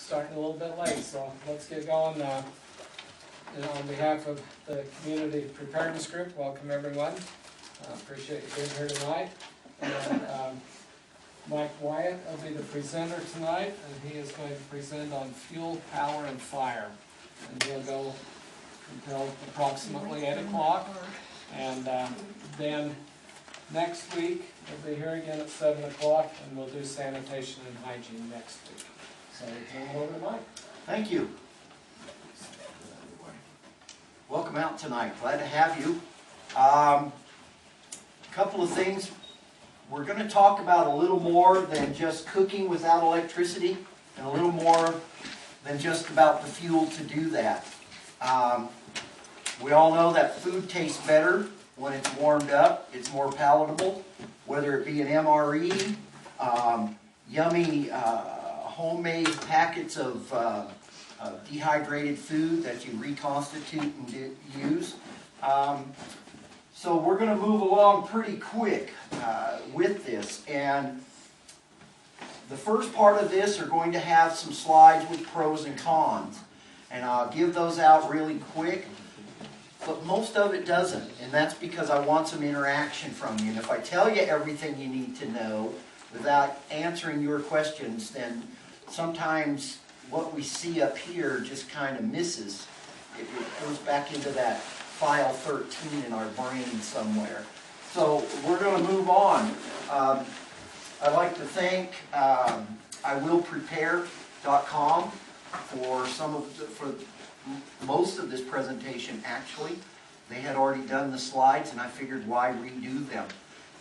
starting a little bit late, so let's get going. On behalf of the Community Preparedness Group, welcome everyone. Appreciate you being here tonight. And Mike Wyatt will be the presenter tonight, and he is going to present on fuel, power, and fire. And he'll go until approximately 8 o'clock. And then next week, we'll be here again at 7 o'clock, and we'll do sanitation and hygiene next week. So turn it over to Mike. Thank you. Welcome out tonight. Glad to have you. A couple of things. We're going to talk about a little more than just cooking without electricity, and a little more than just about the fuel to do that. We all know that food tastes better when it's warmed up. It's more palatable, whether it be an MRE, yummy homemade packets of dehydrated food that you reconstitute and use. So we're going to move along pretty quick with this. And the first part of this are going to have some slides with pros and cons. And I'll give those out really quick. But most of it doesn't. And that's because I want some interaction from you. And if I tell you everything you need to know without answering your questions, then sometimes what we see up here just kind of misses. It goes back into that file 13 in our brain somewhere. So we're going to move on. I'd like to thank iwillprepare.com for most of this presentation. Actually, they had already done the slides, and I figured why redo them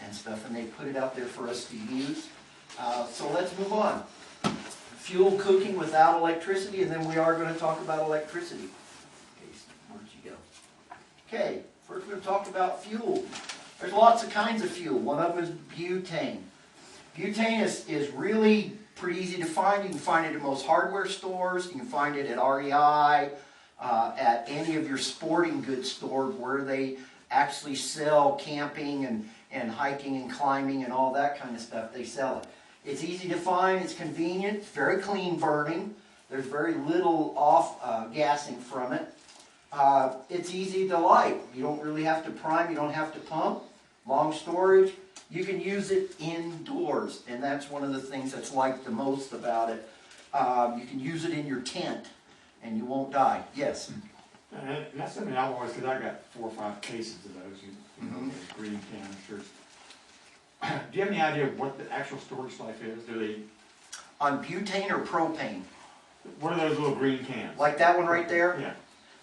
and stuff, and they put it out there for us to use. So let's move on. Fuel cooking without electricity, and then we are going to talk about electricity. Okay, where'd you go? Okay, first we're going to talk about fuel. There's lots of kinds of fuel. One of them is butane. Butane is really pretty easy to find. You can find it at most hardware stores. You can find it at REI, at any of your sporting goods stores where they actually sell camping and hiking and climbing and all that kind of stuff. They sell it. It's easy to find, it's convenient, it's very clean burning. There's very little off-gassing from it. It's easy to light. You don't really have to prime, you don't have to pump. Long storage. You can use it indoors, and that's one of the things that's liked the most about it. You can use it in your tent, and you won't die. Yes? And that's something I always, because I got 4 or 5 cases of those, those green canisters. Do you have any idea what the actual storage life is? Do they? On butane or propane? What are those little green cans? Like that one right there? Yeah.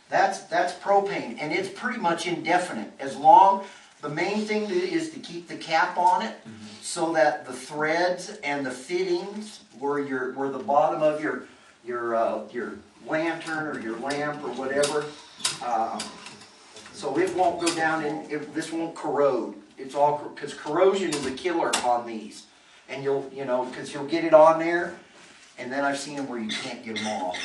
That's propane, and it's pretty much indefinite. As long, the main thing is to keep the cap on it, so that the threads and the fittings, where the bottom of your lantern or your lamp or whatever, so it won't go down and this won't corrode. It's all because corrosion is a killer on these, and because you'll get it on there, and then I've seen them where you can't get them off.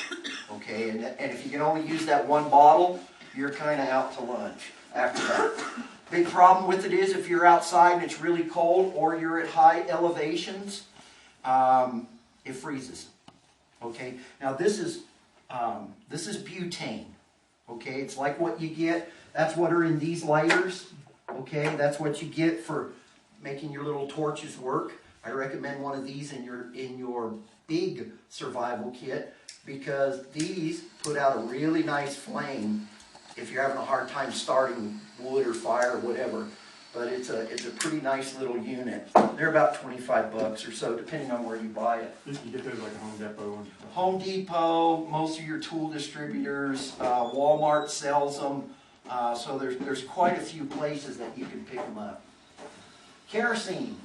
Okay, and if you can only use that one bottle, you're kind of out to lunch after that. Big problem with it is if you're outside and it's really cold, or you're at high elevations, it freezes. Okay, now this is butane. Okay, it's like what you get. That's what are in these lighters. Okay, that's what you get for making your little torches work. I recommend one of these in your big survival kit, because these put out a really nice flame if you're having a hard time starting wood or fire or whatever. But it's a pretty nice little unit. They're about $25 or so, depending on where you buy it. You get those like a Home Depot and stuff. Home Depot, most of your tool distributors, Walmart sells them. So there's quite a few places that you can pick them up. Kerosene.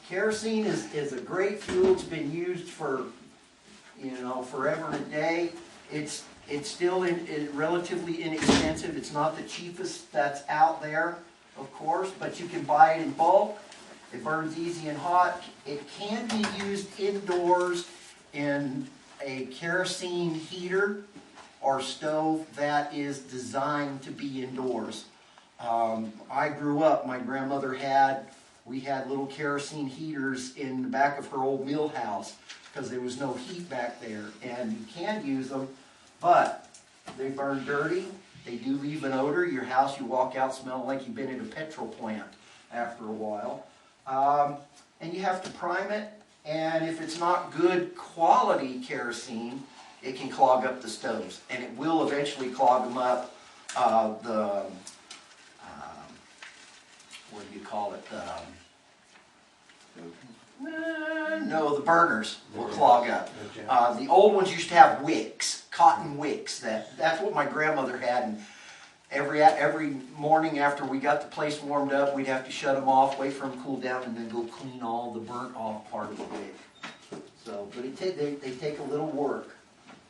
Kerosene is a great fuel. It's been used for forever and a day. It's still relatively inexpensive. It's not the cheapest that's out there, of course, but you can buy it in bulk. It burns easy and hot. It can be used indoors in a kerosene heater or stove that is designed to be indoors. I grew up, my grandmother we had little kerosene heaters in the back of her old mill house, because there was no heat back there. And you can use them, but they burn dirty. They do leave an odor. Your house, you walk out smelling like you've been in a petrol plant after a while. And you have to prime it. And if it's not good quality kerosene, it can clog up the stoves. And it will eventually clog them up. What do you call it? No, the burners will clog up. The old ones used to have wicks, cotton wicks. That's what my grandmother had. And every morning after we got the place warmed up, we'd have to shut them off, wait for them to cool down, and then go clean all the burnt off part of the wick. So, but they take a little work.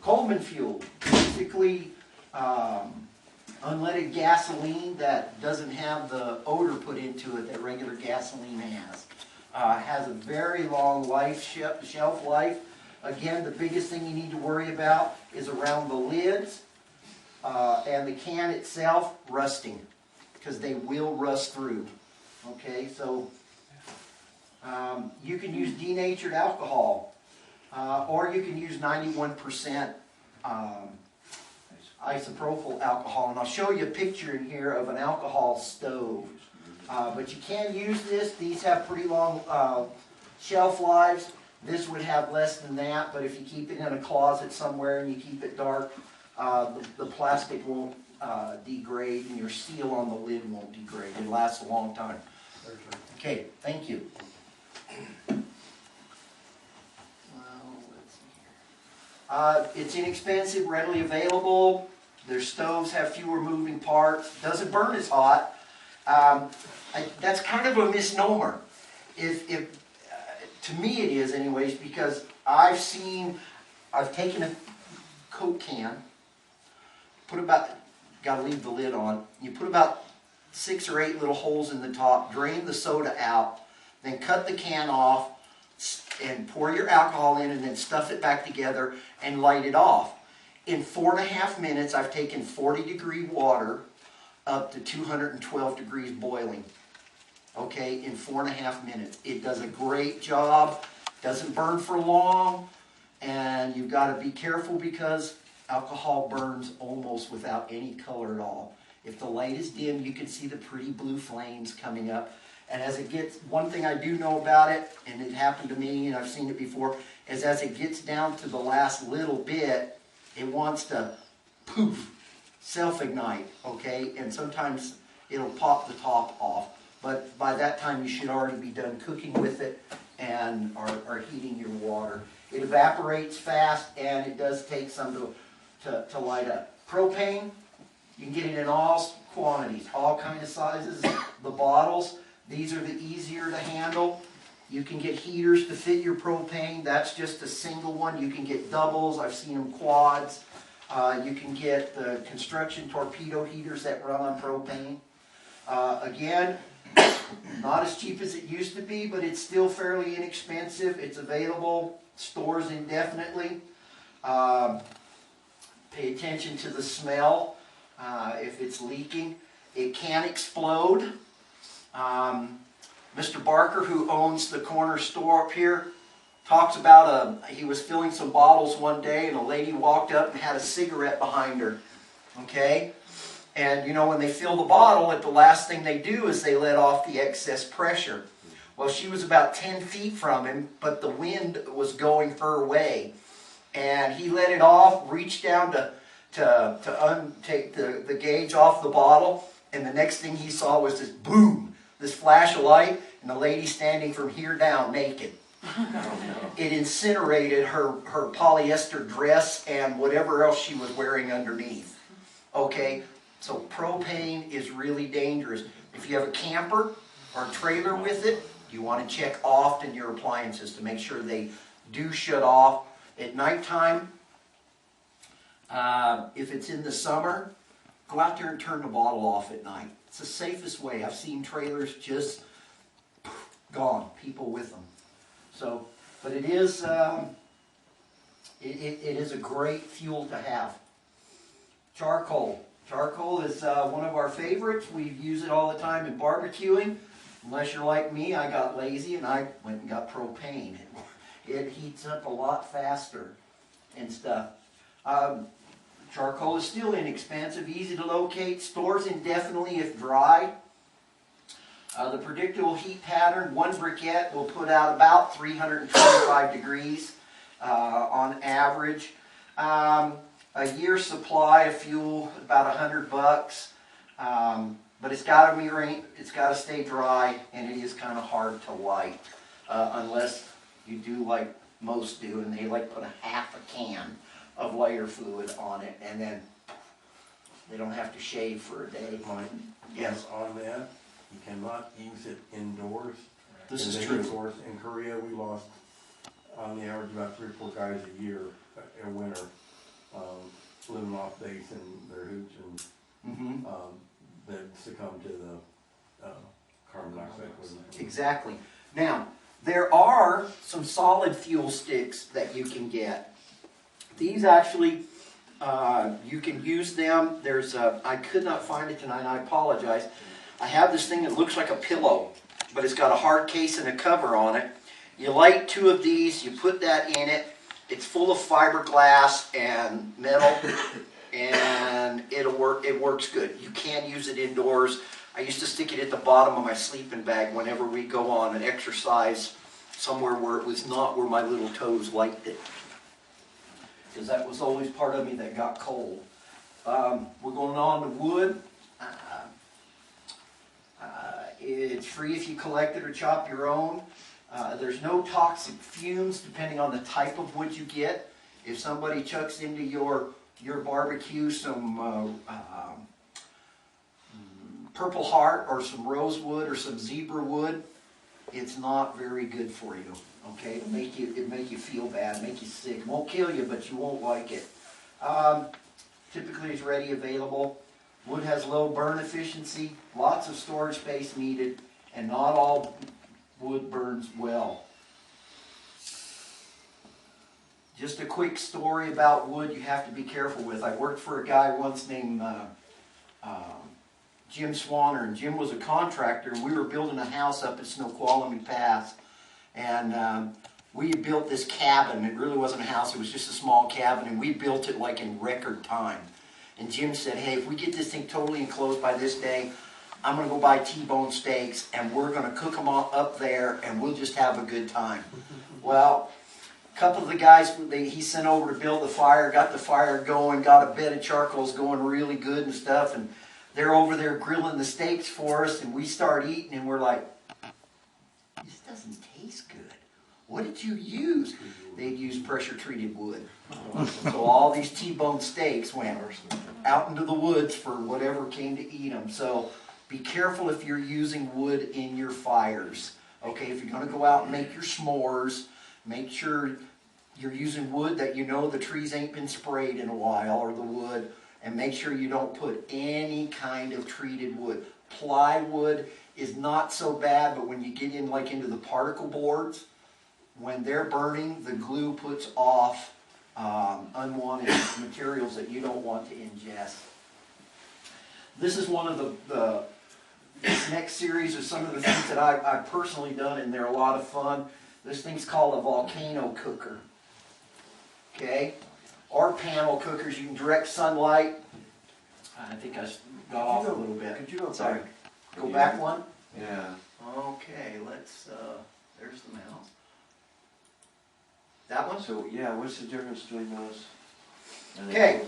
Coleman fuel, basically unleaded gasoline that doesn't have the odor put into it that regular gasoline has. Has a very long shelf life. Again, the biggest thing you need to worry about is around the lids and the can itself rusting, because they will rust through. Okay, so you can use denatured alcohol, or you can use 91% isopropyl alcohol, and I'll show you a picture in here of an alcohol stove. But you can use this. These have pretty long shelf lives. This would have less than that, but if you keep it in a closet somewhere and you keep it dark, the plastic won't degrade, and your seal on the lid won't degrade. It lasts a long time. Okay, thank you. It's inexpensive, readily available. Their stoves have fewer moving parts. Doesn't burn as hot. That's kind of a misnomer. To me it is anyways, because I've taken a Coke can, gotta leave the lid on, you put about 6 or 8 little holes in the top, drain the soda out, then cut the can off, and pour your alcohol in, and then stuff it back together and light it off. In 4.5 minutes, I've taken 40-degree water up to 212 degrees boiling. Okay, in 4.5 minutes. It does a great job, doesn't burn for long, and you've got to be careful because alcohol burns almost without any color at all. If the light is dim, you can see the pretty blue flames coming up. And as it gets, one thing I do know about it, and it happened to me and I've seen it before, is as it gets down to the last little bit, it wants to poof, self-ignite, okay? And sometimes it'll pop the top off. But by that time you should already be done cooking with it and are heating your water. It evaporates fast, and it does take some to light up. Propane, you can get it in all quantities, all kind of sizes. The bottles, these are the easier to handle. You can get heaters to fit your propane. That's just a single one. You can get doubles. I've seen them quads. You can get the construction torpedo heaters that run on propane. Again, not as cheap as it used to be, but it's still fairly inexpensive. It's available, stores indefinitely. Pay attention to the smell if it's leaking. It can explode. Mr. Barker, who owns the corner store up here, talks about he was filling some bottles one day, and a lady walked up and had a cigarette behind her. Okay? And you know, when they fill the bottle, the last thing they do is they let off the excess pressure. Well, she was about 10 feet from him, but the wind was going her way. And he let it off, reached down to take the gauge off the bottle, and the next thing he saw was this boom, this flash of light, and the lady standing from here down naked. It incinerated her polyester dress and whatever else she was wearing underneath. Okay? So propane is really dangerous. If you have a camper or a trailer with it, you want to check often your appliances to make sure they do shut off. At nighttime, if it's in the summer, go out there and turn the bottle off at night. It's the safest way. I've seen trailers just gone, people with them. So, but it is it is a great fuel to have. Charcoal. Charcoal is one of our favorites. We use it all the time in barbecuing. Unless you're like me, I got lazy and I went and got propane. It heats up a lot faster and stuff. Charcoal is still inexpensive, easy to locate, stores indefinitely if dry. The predictable heat pattern, one briquette will put out about 325 degrees on average. A year's supply of fuel, about $100. But it's got to stay dry, and it is kind of hard to light unless you do like most do, and they like put a half a can of lighter fluid on it, and then they don't have to shave for a day. Mike, Yes. on that, you cannot use it indoors. This In is the true. heat source. In Korea, we lost, on the average, about 3 or 4 guys a year in winter, living off base in their hooch, and that succumbed to the carbon dioxide poisoning. Exactly. Now, there are some solid fuel sticks that you can get. These actually, you can use them. There's I could not find it tonight, and I apologize. I have this thing that looks like a pillow, but it's got a hard case and a cover on it. You light 2 of these, you put that in it. It's full of fiberglass and metal, and it'll work. It works good. You can use it indoors. I used to stick it at the bottom of my sleeping bag whenever we go on an exercise somewhere where it was not where my little toes liked it, because that was always part of me that got cold. We're going on to wood. It's free if you collect it or chop your own. There's no toxic fumes depending on the type of wood you get. If somebody chucks into your barbecue some Purple Heart or some rosewood or some zebra wood, it's not very good for you. Okay, it'll make you feel bad, make you sick. It won't kill you, but you won't like it. Typically, it's ready available. Wood has low burn efficiency, lots of storage space needed, and not all wood burns well. Just a quick story about wood you have to be careful with. I worked for a guy once named Jim Swanner, and Jim was a contractor, and we were building a house up at Snoqualmie Pass, and we built this cabin. It really wasn't a house, it was just a small cabin, and we built it like in record time. And Jim said, hey, if we get this thing totally enclosed by this day, I'm going to go buy T-bone steaks, and we're going to cook them all up there, and we'll just have a good time. Well, a couple of the guys he sent over to build the fire, got the fire going, got a bed of charcoals going really good and stuff, and they're over there grilling the steaks for us, and we start eating, and we're like, this doesn't taste good. What did you use? They'd used pressure-treated wood. So all these T-bone steaks went out into the woods for whatever came to eat them. So be careful if you're using wood in your fires. Okay, if you're going to go out and make your s'mores, make sure you're using wood that you know the trees ain't been sprayed in a while, or the wood, and make sure you don't put any kind of treated wood. Plywood is not so bad, but when you get in like into the particle boards, when they're burning, the glue puts off unwanted materials that you don't want to ingest. This is one of the this next series of some of the things that I've personally done, and they're a lot of fun. This thing's called a volcano cooker. Okay? Or panel cookers. You can direct sunlight. I think I got off a little bit. Could you go Sorry. back? Go back one? Yeah. Okay, let's, there's the mouse. That one? So, yeah, what's the difference between those? Okay,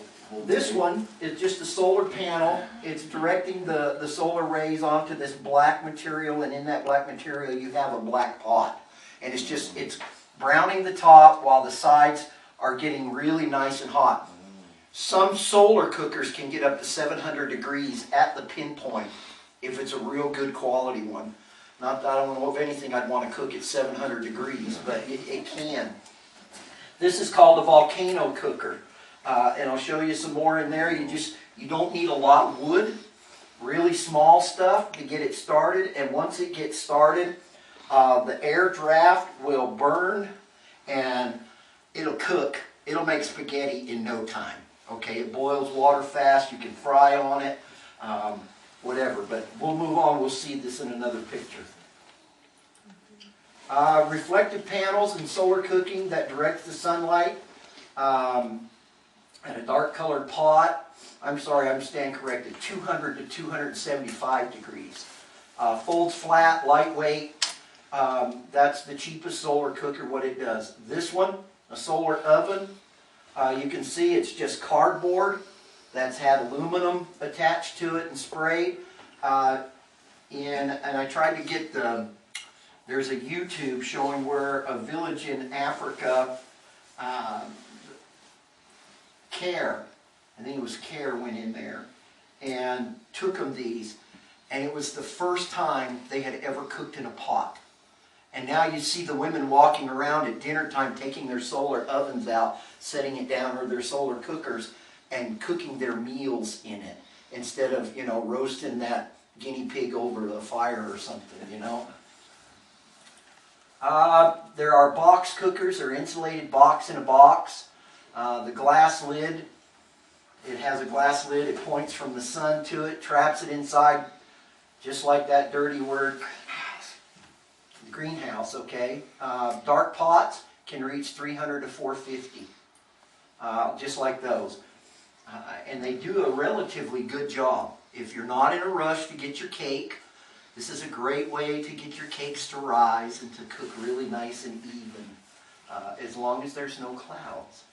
this one is just a solar panel. It's directing the solar rays onto this black material, and in that black material you have a black pot. And it's browning the top while the sides are getting really nice and hot. Some solar cookers can get up to 700 degrees at the pinpoint if it's a real good quality one. Not that I don't know of anything I'd want to cook at 700 degrees, but it can. This is called a volcano cooker. And I'll show you some more in there. You don't need a lot of wood, really small stuff to get it started. And once it gets started, the air draft will burn and it'll cook. It'll make spaghetti in no time. Okay, it boils water fast. You can fry on it, whatever. But we'll move on. We'll see this in another picture. Reflective panels and solar cooking that direct the sunlight. And a dark colored pot. I'm sorry, I'm stand corrected. 200 to 275 degrees. Folds flat, lightweight. That's the cheapest solar cooker, what it does. This one, a solar oven. You can see it's just cardboard that's had aluminum attached to it and sprayed. And I tried to get there's a YouTube showing where a village in Africa, Care, I think it was Care, went in there and took them these. And it was the first time they had ever cooked in a pot. And now you see the women walking around at dinner time taking their solar ovens out, setting it down, or their solar cookers, and cooking their meals in it. Instead of, you know, roasting that guinea pig over the fire or something, you know. There are box cookers. They're insulated box in a box. The glass lid, it has a glass lid. It points from the sun to it, traps it inside, just like that dirty word, greenhouse, okay? Dark pots can reach 300 to 450, just like those. And they do a relatively good job. If you're not in a rush to get your cake, this is a great way to get your cakes to rise and to cook really nice and even, as long as there's no clouds.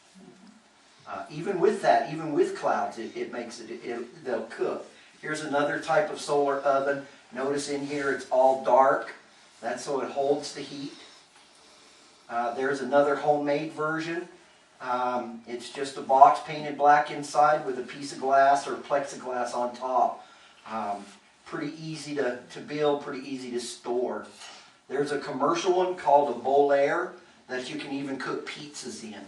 Even with that, even with clouds, it makes it, they'll cook. Here's another type of solar oven. Notice in here it's all dark. That's so it holds the heat. There's another homemade version. It's just a box painted black inside with a piece of glass or plexiglass on top. Pretty easy to build, pretty easy to store. There's a commercial one called a Bolaire that you can even cook pizzas in.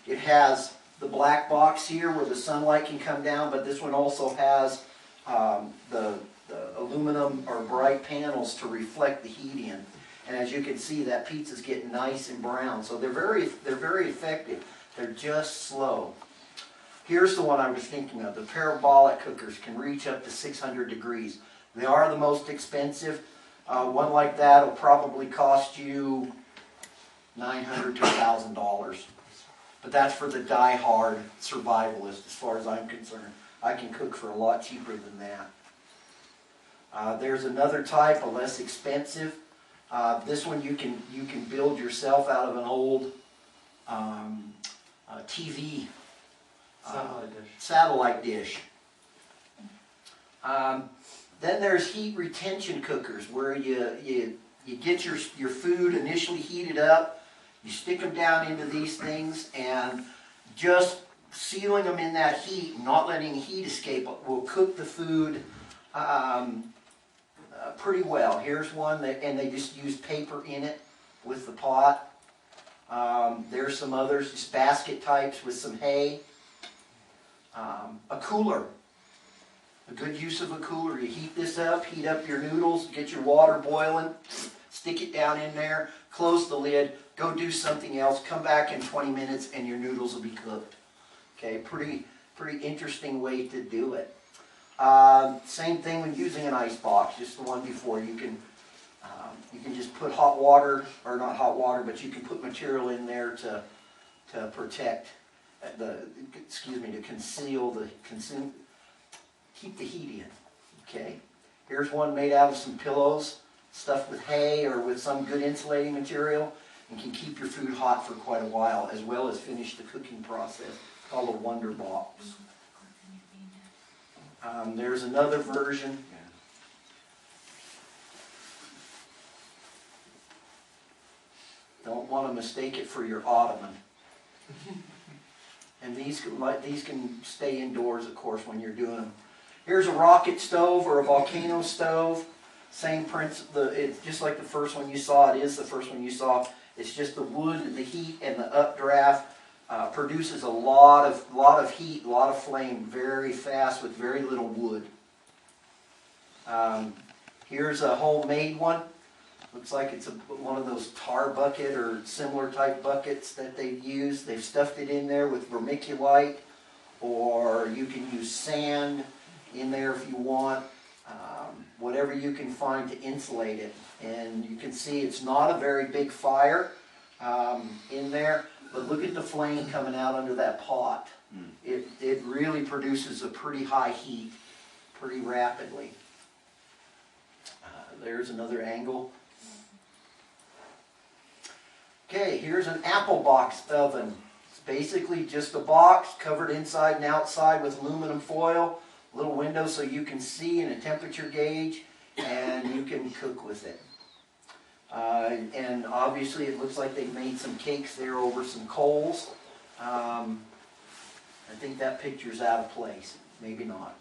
It has the black box here where the sunlight can come down, but this one also has the aluminum or bright panels to reflect the heat in. And as you can see, that pizza's getting nice and brown. So they're very effective. They're just slow. Here's the one I was thinking of. The parabolic cookers can reach up to 600 degrees. They are the most expensive. One like that will probably cost you $900 to $1,000. But that's for the die-hard survivalist, as far as I'm concerned. I can cook for a lot cheaper than that. There's another type, a less expensive. This one you can build yourself out of an old TV satellite dish. Then there's heat retention cookers where you get your food initially heated up. You stick them down into these things, and just sealing them in that heat, not letting heat escape, will cook the food pretty well. Here's one, and they just use paper in it with the pot. There's some others, just basket types with some hay. A cooler. A good use of a cooler. You heat this up, heat up your noodles, get your water boiling, stick it down in there, close the lid, go do something else, come back in 20 minutes and your noodles will be cooked. Okay, pretty interesting way to do it. Same thing when using an ice box, just the one before. You can just put hot water, or not hot water, but you can put material in there to protect to conceal keep the heat in. Okay, here's one made out of some pillows, stuffed with hay or with some good insulating material, and can keep your food hot for quite a while, as well as finish the cooking process, called a Wonder Box. There's another version. Don't want to mistake it for your ottoman. And these can stay indoors, of course, when you're doing them. Here's a rocket stove or a volcano stove. Same principle. It's just like the first one you saw. It is the first one you saw. It's just the wood and the heat and the updraft produces a lot of heat, a lot of flame, very fast with very little wood. Here's a homemade one. Looks like it's one of those tar bucket or similar type buckets that they've used. They've stuffed it in there with vermiculite, or you can use sand in there if you want. whatever you can find to insulate it. And you can see it's not a very big fire in there, but look at the flame coming out under that pot. It really produces a pretty high heat pretty rapidly. There's another angle. Okay, here's an apple box oven. It's basically just a box covered inside and outside with aluminum foil, little window so you can see and a temperature gauge, and you can cook with it. And obviously it looks like they made some cakes there over some coals. I think that picture's out of place. Maybe not.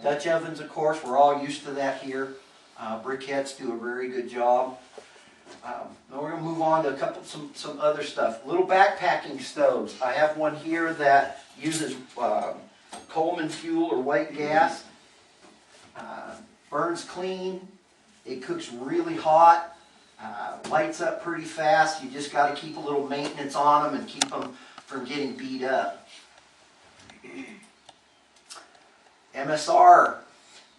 Dutch ovens, of course, we're all used to that here. Briquettes do a very good job. Now we're going to move on to some other stuff. Little backpacking stoves. I have one here that uses Coleman fuel or white gas. Burns clean. It cooks really hot. Lights up pretty fast. You just got to keep a little maintenance on them and keep them from getting beat up. MSR.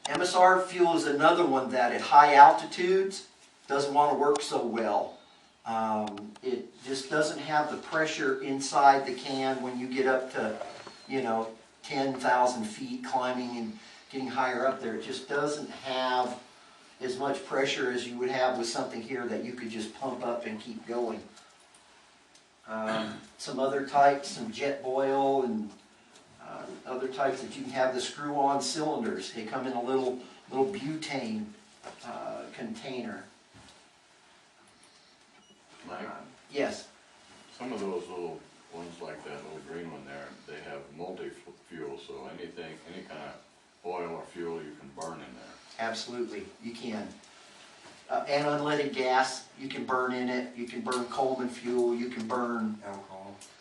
MSR fuel is another one that at high altitudes doesn't want to work so well. It just doesn't have the pressure inside the can when you get up to, 10,000 feet climbing and getting higher up there. It just doesn't have as much pressure as you would have with something here that you could just pump up and keep going. Some other types, some jet boil and other types that you can have the screw-on cylinders. They come in a little butane container. Mike, Yes. some of those little ones like that little green one there, they have multi-fuel, so any kind of oil or fuel you can burn in there. Absolutely, you can. And unleaded gas, you can burn in it. You can burn Coleman fuel. You can burn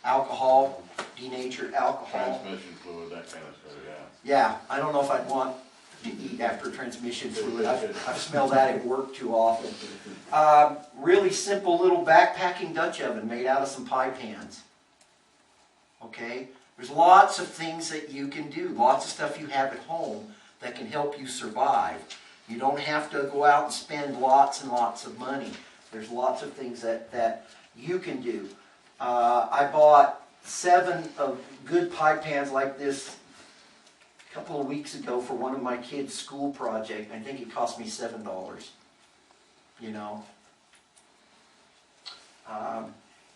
alcohol, denatured alcohol. Transmission fluid, that kind of stuff, yeah. Yeah, I don't know if I'd want to eat after transmission fluid. I've smelled that at work too often. Really simple little backpacking Dutch oven made out of some pie pans. Okay? There's lots of things that you can do. Lots of stuff you have at home that can help you survive. You don't have to go out and spend lots and lots of money. There's lots of things that you can do. I bought 7 of good pie pans like this a couple of weeks ago for one of my kids' school project. I think it cost me $7.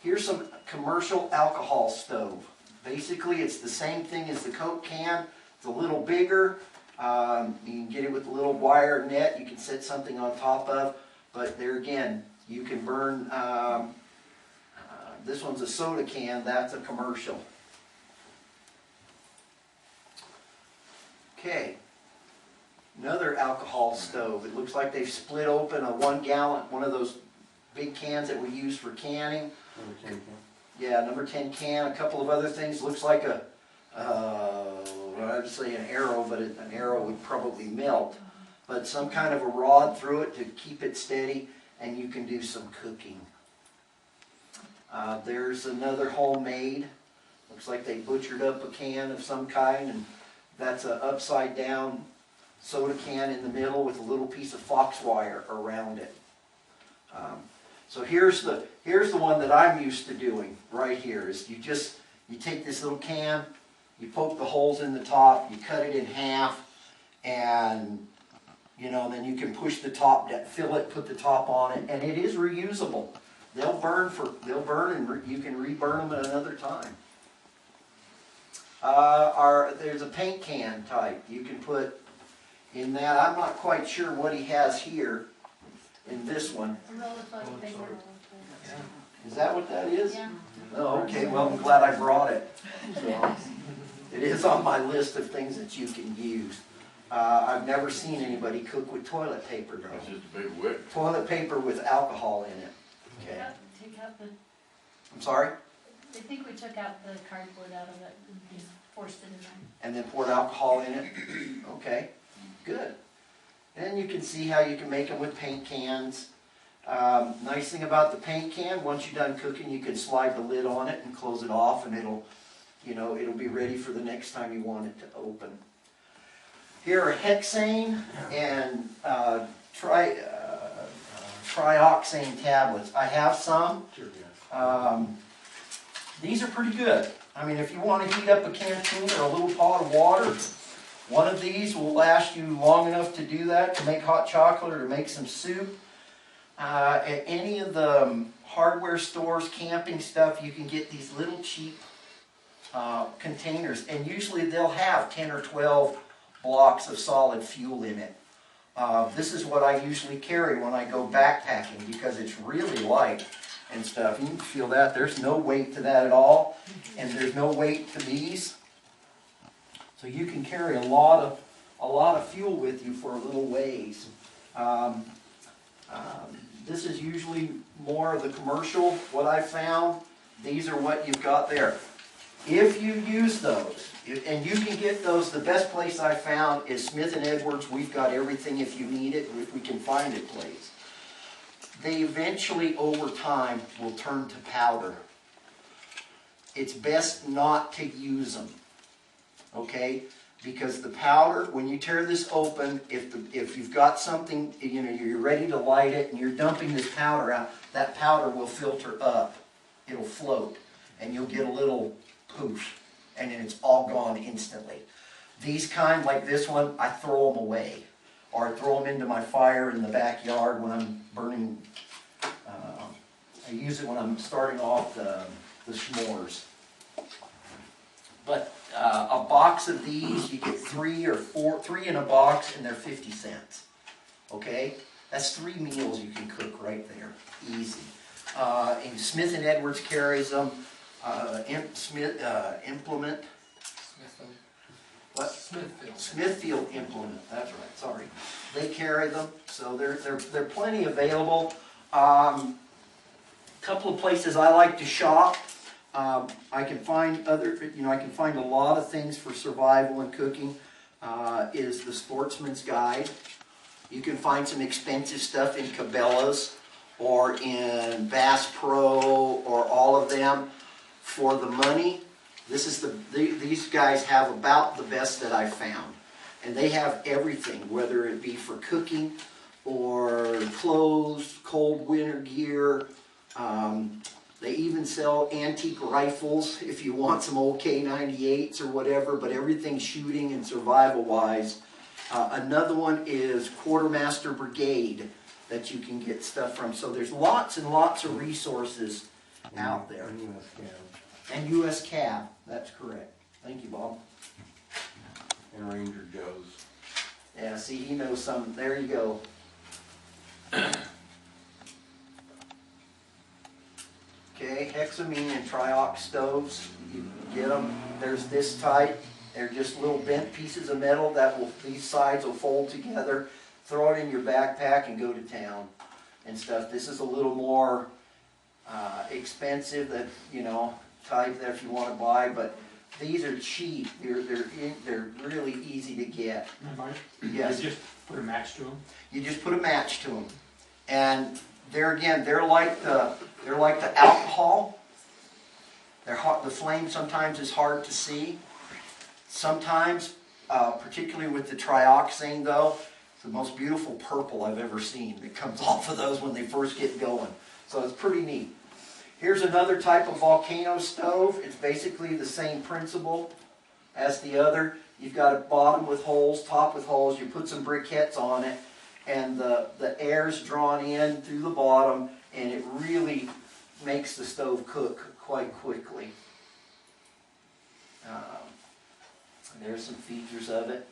Here's some commercial alcohol stove. Basically, it's the same thing as the Coke can. It's a little bigger. You can get it with a little wire net you can set something on top of. But there again, you can burn, this one's a soda can, that's a commercial. Okay, another alcohol stove. It looks like they've split open a 1 gallon, one of those big cans that we use for canning. Number 10 can. Yeah, number 10 can, a couple of other things. Looks like a, I'd say an arrow, but an arrow would probably melt. But some kind of a rod through it to keep it steady, and you can do some cooking. There's another homemade. Looks like they butchered up a can of some kind, and that's an upside down soda can in the middle with a little piece of fox wire around it. So here's the one that I'm used to doing right here. Is you take this little can, you poke the holes in the top, you cut it in half, and then you can push the top, fill it, put the top on it, and it is reusable. They'll burn and you can reburn them at another time. There's a paint can type you can put in that. I'm not quite sure what he has here in this one. Is that what that is? Yeah. Oh, okay. Well, I'm glad I brought it. So, it is on my list of things that you can use. I've never seen anybody cook with toilet paper though. It's just a big wick. Toilet paper with alcohol in it. Okay. Take out the, I'm sorry? I think we took out the cardboard out of it and just forced it in there. And then poured alcohol in it? Okay, good. And you can see how you can make them with paint cans. Nice thing about the paint can, once you're done cooking, you can slide the lid on it and close it off, and it'll be ready for the next time you want it to open. Here are hexane and trioxane tablets. I have some. Sure, yeah. These are pretty good. I mean, if you want to heat up a canteen or a little pot of water, one of these will last you long enough to do that, to make hot chocolate or to make some soup. At any of the hardware stores, camping stuff, you can get these little cheap containers, and usually they'll have 10 or 12 blocks of solid fuel in it. This is what I usually carry when I go backpacking because it's really light and stuff. You can feel that. There's no weight to that at all, and there's no weight to these. So you can carry a lot of fuel with you for a little ways. This is usually more of the commercial. What I found, these are what you've got there. If you use those, and you can get those, the best place I found is Smith & Edwards. We've got everything if you need it, if we can find it, please. They eventually, over time, will turn to powder. It's best not to use them, okay? Because the powder, when you tear this open, if you've got something, you know, you're ready to light it and you're dumping this powder out, that powder will filter up. It'll float, and you'll get a little poof, and then it's all gone instantly. These kind, like this one, I throw them away, or I throw them into my fire in the backyard when I'm burning. I use it when I'm starting off the s'mores. But a box of these, you get 3 or 4, 3 in a box, and they're 50 cents. Okay? That's 3 meals you can cook right there. Easy. And Smith & Edwards carries them. Implement. What? Smithfield Implement. That's right. Sorry. They carry them, so they're plenty available. Couple of places I like to shop. I can find I can find a lot of things for survival and cooking. Is the Sportsman's Guide. You can find some expensive stuff in Cabela's or in Bass Pro or all of them. For the money, this is these guys have about the best that I've found. And they have everything, whether it be for cooking or clothes, cold winter gear. They even sell antique rifles if you want some old K98s or whatever, but everything shooting and survival wise. Another one is Quartermaster Brigade that you can get stuff from. So there's lots and lots of resources out there. And US Cab, that's correct. Thank you, Bob. And Ranger Joe's. Yeah, see, he knows some. There you go. Okay, hexamine and triox stoves. You get them. There's this type. They're just little bent pieces of metal that will, these sides will fold together. Throw it in your backpack and go to town and stuff. This is a little more expensive, that type that if you want to buy, but these are cheap. They're really easy to get. Yes. You just put a match to them? You just put a match to them, and they're like the alcohol. They're hot. The flame sometimes is hard to see. Sometimes, particularly with the trioxane, though, it's the most beautiful purple I've ever seen that comes off of those when they first get going. So it's pretty neat. Here's another type of volcano stove. It's basically the same principle as the other. You've got a bottom with holes, top with holes. You put some briquettes on it, and the air's drawn in through the bottom, and it really makes the stove cook quite quickly. There's some features of it.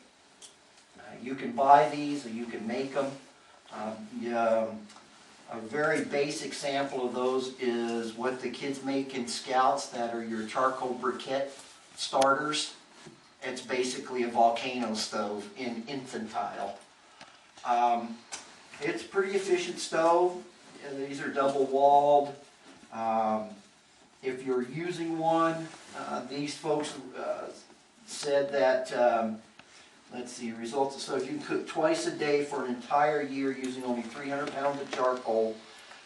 You can buy these, or you can make them. A very basic sample of those is what the kids make in Scouts, that are your charcoal briquette starters. It's basically a volcano stove in infantile. It's a pretty efficient stove. These are double walled. If you're using one, these folks said that, let's see, results. So if you can cook twice a day for an entire year using only 300 pounds of charcoal,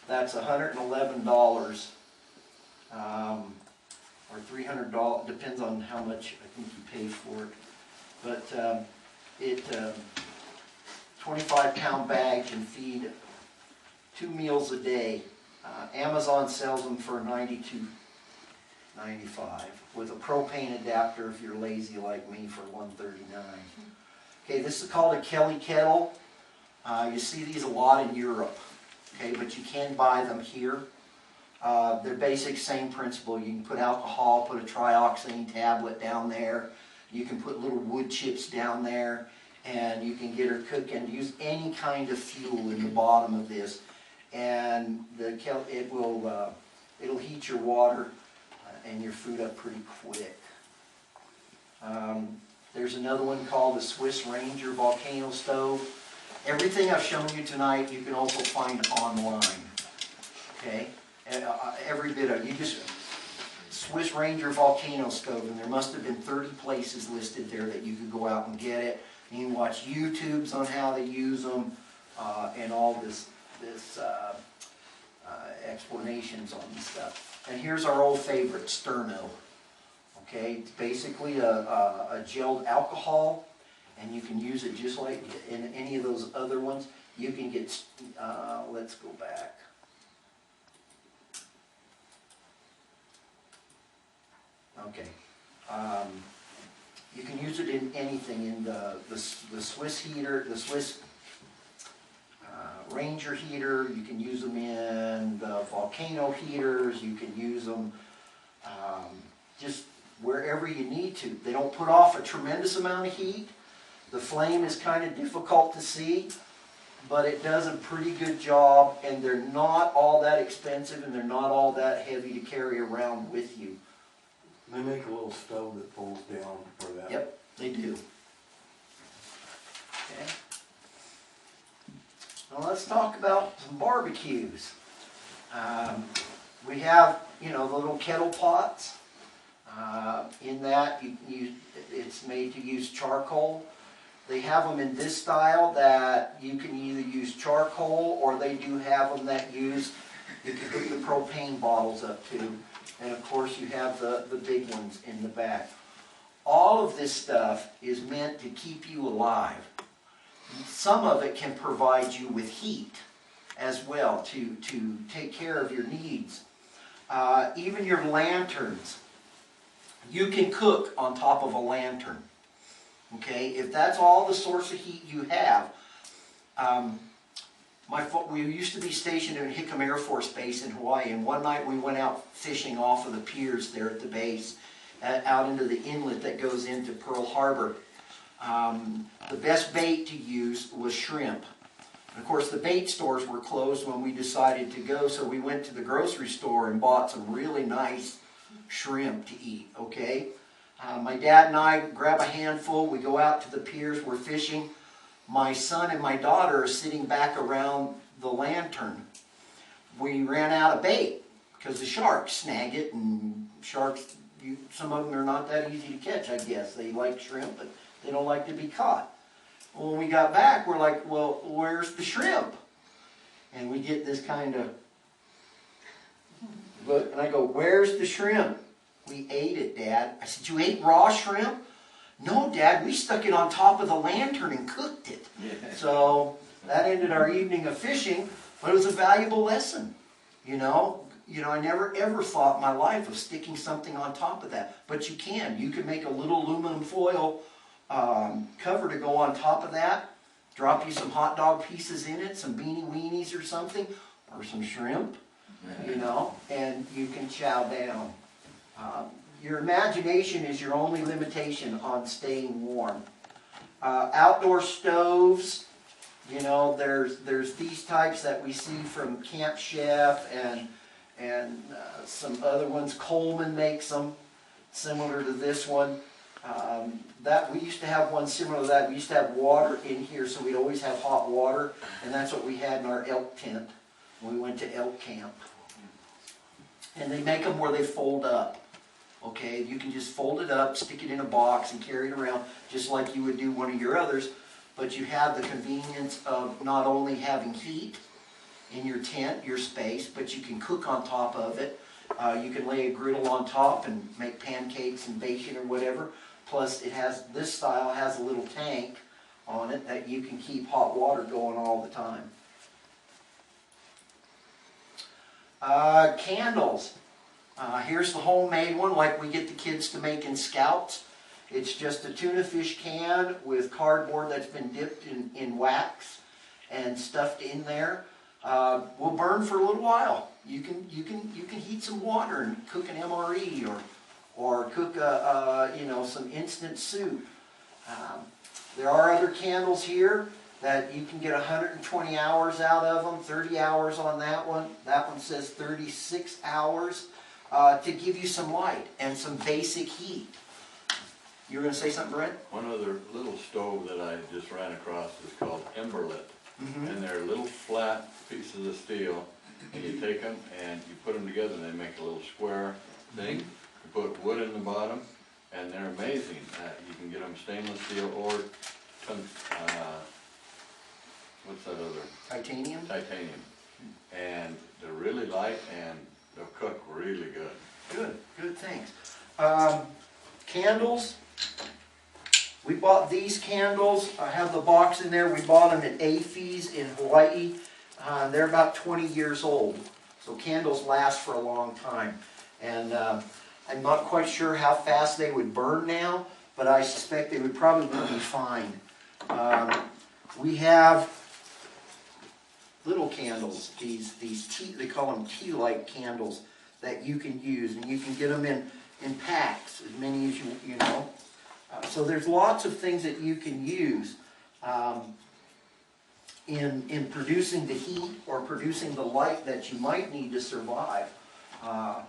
that's $111. Or $300, depends on how much I think you pay for it. But 25-pound bag can feed 2 meals a day. Amazon sells them for $92.95 with a propane adapter if you're lazy like me for $139. Okay, this is called a Kelly kettle. You see these a lot in Europe, okay, but you can buy them here. They're basic, same principle. You can put alcohol, put a trioxane tablet down there. You can put little wood chips down there, and you can get her cooking. Use any kind of fuel in the bottom of this, and it'll heat your water and your food up pretty quick. There's another one called the Swiss Ranger volcano stove. Everything I've shown you tonight, you can also find online. Okay, every bit of you just Swiss Ranger volcano stove, and there must have been 30 places listed there that you could go out and get it. You can watch YouTubes on how to use them, and all this explanations on this stuff. And here's our old favorite, Sterno. Okay, it's basically a gelled alcohol, and you can use it just like in any of those other ones. You can get, let's go back. Okay, you can use it in anything, in the Swiss heater, the Swiss Ranger heater. You can use them in the volcano heaters. You can use them just wherever you need to. They don't put off a tremendous amount of heat. The flame is kind of difficult to see, but it does a pretty good job, and they're not all that expensive, and they're not all that heavy to carry around with you. They make a little stove that folds down for that. Yep, they do. Okay. Now let's talk about some barbecues. We have, the little kettle pots. In that, it's made to use charcoal. They have them in this style that you can either use charcoal, or they do have them that you can hook the propane bottles up to. And of course you have the big ones in the back. All of this stuff is meant to keep you alive. Some of it can provide you with heat as well to take care of your needs. Even your lanterns. You can cook on top of a lantern. Okay, if that's all the source of heat you have. We used to be stationed in Hickam Air Force Base in Hawaii, and one night we went out fishing off of the piers there at the base, out into the inlet that goes into Pearl Harbor. The best bait to use was shrimp. And of course, the bait stores were closed when we decided to go, so we went to the grocery store and bought some really nice shrimp to eat, okay? My dad and I grab a handful, we go out to the piers, we're fishing. My son and my daughter are sitting back around the lantern. We ran out of bait because the sharks snag it, and sharks, some of them are not that easy to catch, I guess. They like shrimp, but they don't like to be caught. When we got back, we're like, well, where's the shrimp? And we get this kind of look, and I go, where's the shrimp? We ate it, Dad. I said, you ate raw shrimp? No, Dad, we stuck it on top of the lantern and cooked it. Yeah. So that ended our evening of fishing, but it was a valuable lesson. I never ever thought in my life of sticking something on top of that, but you can. You can make a little aluminum foil cover to go on top of that, drop you some hot dog pieces in it, some beanie weenies or something, or some shrimp, and you can chow down. Your imagination is your only limitation on staying warm. Outdoor stoves, there's these types that we see from Camp Chef and some other ones. Coleman makes them similar to this one. That we used to have one similar to that. We used to have water in here, so we'd always have hot water, and that's what we had in our elk tent when we went to elk camp. And they make them where they fold up. Okay, you can just fold it up, stick it in a box, and carry it around just like you would do one of your others. But you have the convenience of not only having heat in your tent, your space, but you can cook on top of it. You can lay a griddle on top and make pancakes and bacon or whatever. Plus, this style has a little tank on it that you can keep hot water going all the time. Candles. Here's the homemade one like we get the kids to make in Scouts. It's just a tuna fish can with cardboard that's been dipped in wax and stuffed in there. Will burn for a little while. You can heat some water and cook an MRE or cook some instant soup. There are other candles here that you can get 120 hours out of them, 30 hours on that one. That one says 36 hours to give you some light and some basic heat. You were going to say something, Brent? One other little stove that I just ran across is called Emberlit. And they're little flat pieces of steel, and you take them and you put them together and they make a little square thing. You put wood in the bottom, and they're amazing. You can get them stainless steel or what's that other? Titanium? Titanium. And they're really light and they'll cook really good. Good, thanks. Candles. We bought these candles. I have the box in there. We bought them at AFES in Hawaii. They're about 20 years old. So candles last for a long time. And I'm not quite sure how fast they would burn now, but I suspect they would probably be fine. We have little candles, these tea, they call them tea light candles that you can use, and you can get them in packs, as many as you know. So there's lots of things that you can use in producing the heat or producing the light that you might need to survive. I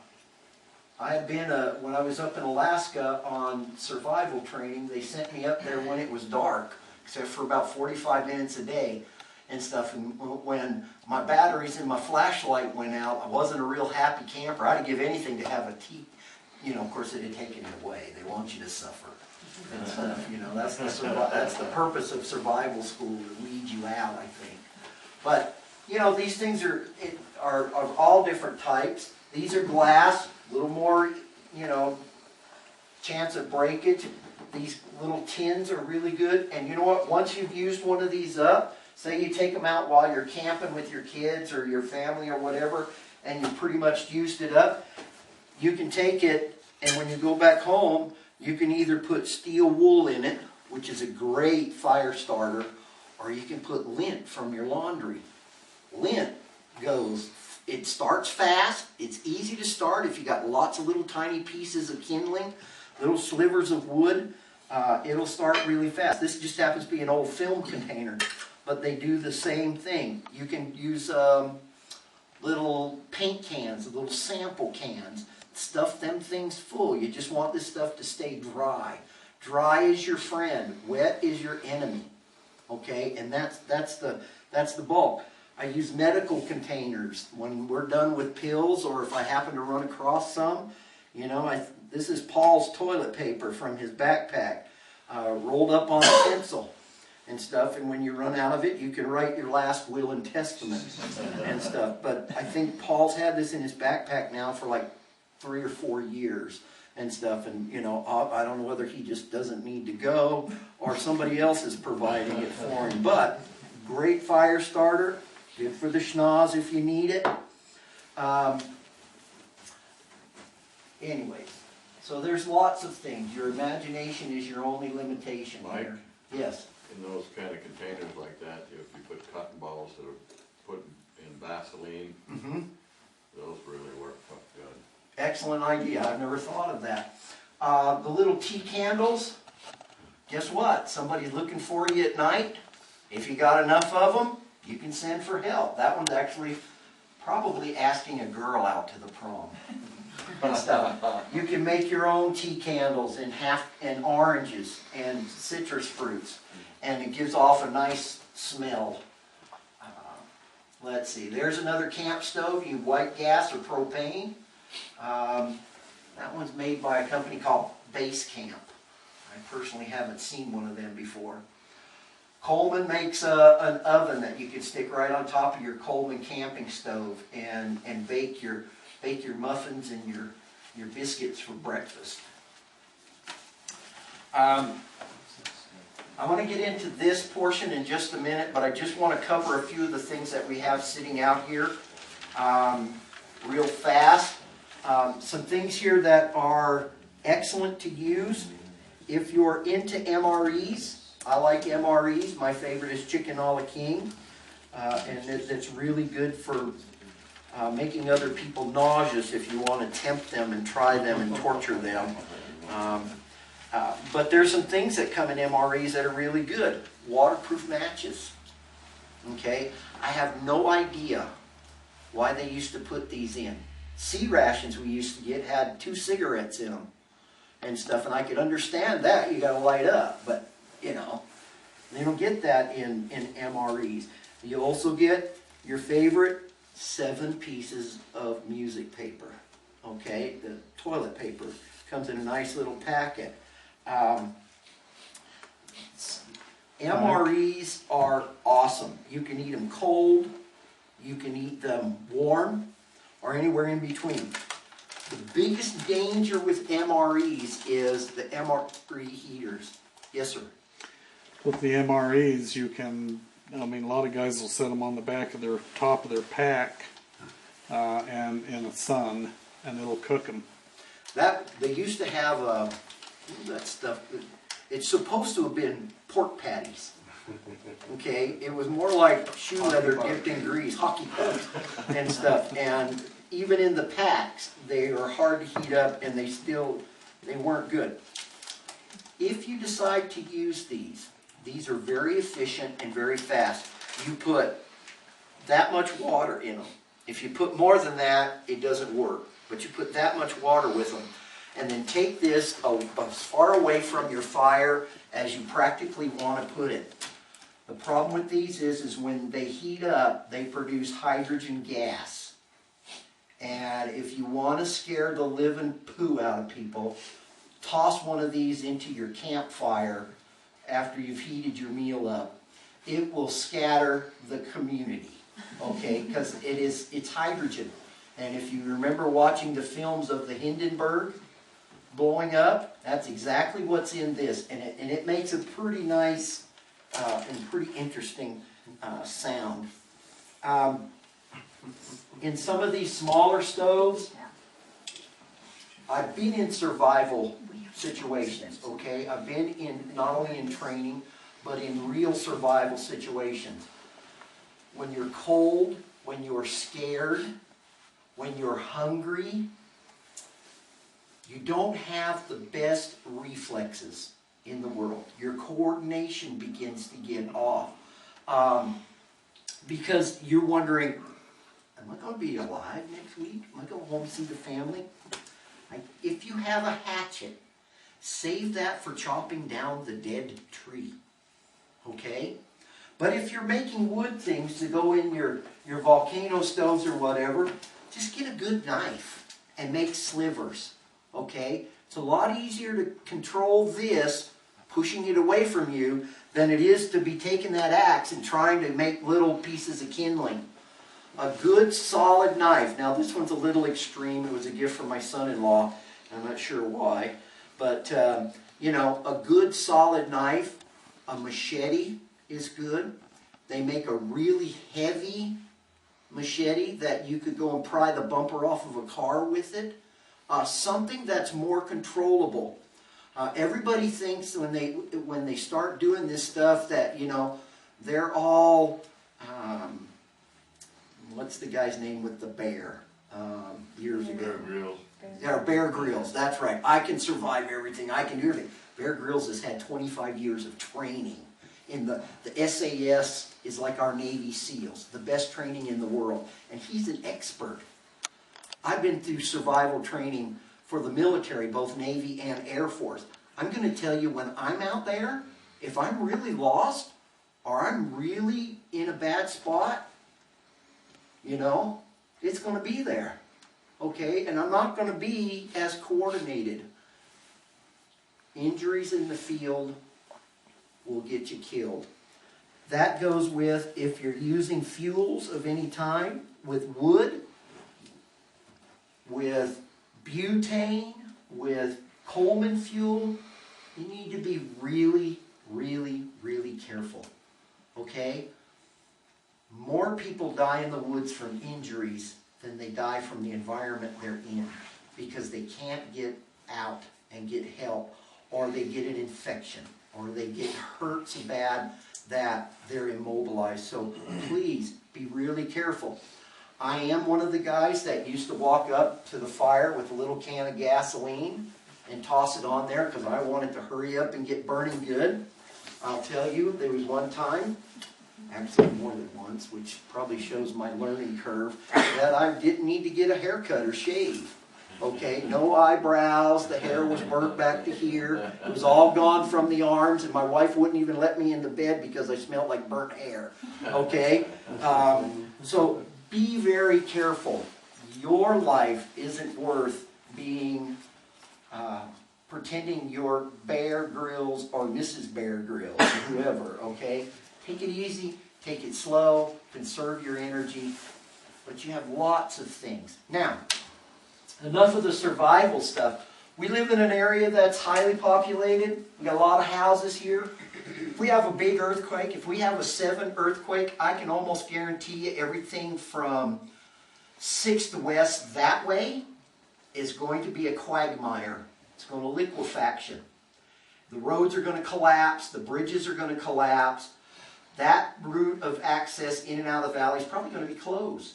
had been, when I was up in Alaska on survival training, they sent me up there when it was dark, except for about 45 minutes a day and stuff. And when my batteries in my flashlight went out, I wasn't a real happy camper. I'd give anything to have a tea. Of course, it had taken it away. They want you to suffer and stuff. That's the purpose of survival school, to weed you out, I think. But these things are of all different types. These are glass, a little more, chance of breakage. These little tins are really good. And you know what? Once you've used one of these up, say you take them out while you're camping with your kids or your family or whatever, and you pretty much used it up, you can take it, and when you go back home, you can either put steel wool in it, which is a great fire starter, or you can put lint from your laundry. Lint it starts fast, it's easy to start if you got lots of little tiny pieces of kindling, little slivers of wood, it'll start really fast. This just happens to be an old film container, but they do the same thing. You can use little paint cans, little sample cans, stuff them things full. You just want this stuff to stay dry. Dry is your friend, wet is your enemy. Okay, and that's the bulk. I use medical containers when we're done with pills, or if I happen to run across some. This is Paul's toilet paper from his backpack, rolled up on a pencil and stuff, and when you run out of it, you can write your last will and testament and stuff. But I think Paul's had this in his backpack now for like 3 or 4 years and stuff, and I don't know whether he just doesn't need to go or somebody else is providing it for him. But great fire starter, good for the schnoz if you need it. Anyways, so there's lots of things. Your imagination is your only limitation here. Yes. In those kind of containers like that, if you put cotton balls that are put in Vaseline, those really work good. Excellent idea. I've never thought of that. The little tea candles, guess what? Somebody's looking for you at night. If you got enough of them, you can send for help. That one's actually probably asking a girl out to the prom. And stuff. You can make your own tea candles and oranges and citrus fruits, and it gives off a nice smell. Let's see, there's another camp stove. You white gas or propane. That one's made by a company called Base Camp. I personally haven't seen one of them before. Coleman makes an oven that you can stick right on top of your Coleman camping stove and bake your muffins and your biscuits for breakfast. I want to get into this portion in just a minute, but I just want to cover a few of the things that we have sitting out here real fast. Some things here that are excellent to use. If you're into MREs, I like MREs. My favorite is Chicken a la King. And it's really good for making other people nauseous if you want to tempt them and try them and torture them. But there's some things that come in MREs that are really good. Waterproof matches. Okay, I have no idea why they used to put these in. C rations we used to get had 2 cigarettes in them and stuff, and I could understand that. You got to light up, but you know, they don't get that in MREs. You also get your favorite 7 pieces of music paper. Okay, the toilet paper comes in a nice little packet. MREs are awesome. You can eat them cold, you can eat them warm, or anywhere in between. The biggest danger with MREs is the MRE heaters. Yes, sir. With the MREs, you can, I mean, a lot of guys will set them on the back of their top of their pack and in the sun, and it'll cook them. That they used to have that stuff. It's supposed to have been pork patties. Okay, it was more like shoe leather dipped in grease, hockey pucks and stuff. And even in the packs, they are hard to heat up, and they weren't good. If you decide to use these are very efficient and very fast. You put that much water in them. If you put more than that, it doesn't work. But you put that much water with them. And then take this as far away from your fire as you practically want to put it. The problem with these is when they heat up, they produce hydrogen gas. And if you want to scare the living poo out of people, toss one of these into your campfire after you've heated your meal up. It will scatter the community, okay? Because it's hydrogen. And if you remember watching the films of the Hindenburg blowing up, that's exactly what's in this. And it makes a pretty nice and pretty interesting sound. In some of these smaller stoves, I've been in survival situations, okay? I've been in, not only in training, but in real survival situations. When you're cold, when you're scared, when you're hungry, you don't have the best reflexes in the world. Your coordination begins to get off. Because you're wondering, am I going to be alive next week? Am I going home and see the family? If you have a hatchet, save that for chopping down the dead tree. Okay? But if you're making wood things to go in your volcano stoves or whatever, just get a good knife and make slivers. Okay? It's a lot easier to control this, pushing it away from you, than it is to be taking that axe and trying to make little pieces of kindling. A good solid knife. Now this one's a little extreme. It was a gift from my son-in-law. I'm not sure why. But, you know, a good solid knife, a machete is good. They make a really heavy machete that you could go and pry the bumper off of a car with it. Something that's more controllable. Everybody thinks when they start doing this stuff that, you know, they're all, what's the guy's name with the bear years ago? Bear Grylls. Yeah, Bear Grylls, that's right. I can survive everything, I can do everything. Bear Grylls has had 25 years of training. In the SAS is like our Navy SEALs, the best training in the world. And he's an expert. I've been through survival training for the military, both Navy and Air Force. I'm going to tell you, when I'm out there, if I'm really lost or I'm really in a bad spot, you know, it's going to be there. Okay? And I'm not going to be as coordinated. Injuries in the field will get you killed. That goes with if you're using fuels of any time, with wood, with butane, with Coleman fuel. You need to be really really, really careful, okay? More people die in the woods from injuries than they die from the environment they're in, because they can't get out and get help, or they get an infection, or they get hurt so bad that they're immobilized. So please be really careful. I am one of the guys that used to walk up to the fire with a little can of gasoline and toss it on there because I wanted to hurry up and get burning good. I'll tell you, there was one time, actually more than once, which probably shows my learning curve, that I didn't need to get a haircut or shave. Okay, no eyebrows, the hair was burnt back to here, it was all gone from the arms, and my wife wouldn't even let me in the bed because I smelled like burnt hair. Okay, so be very careful. Your life isn't worth being pretending you're Bear Grylls or Mrs. Bear Grylls, whoever, okay? Take it easy, take it slow, conserve your energy, but you have lots of things. Now, enough of the survival stuff. We live in an area that's highly populated. We got a lot of houses here. If we have a big earthquake, if we have a 7 earthquake, I can almost guarantee you everything from 6th west that way is going to be a quagmire. It's going to liquefaction. The roads are going to collapse. The bridges are going to collapse. That route of access in and out of the valley is probably going to be closed.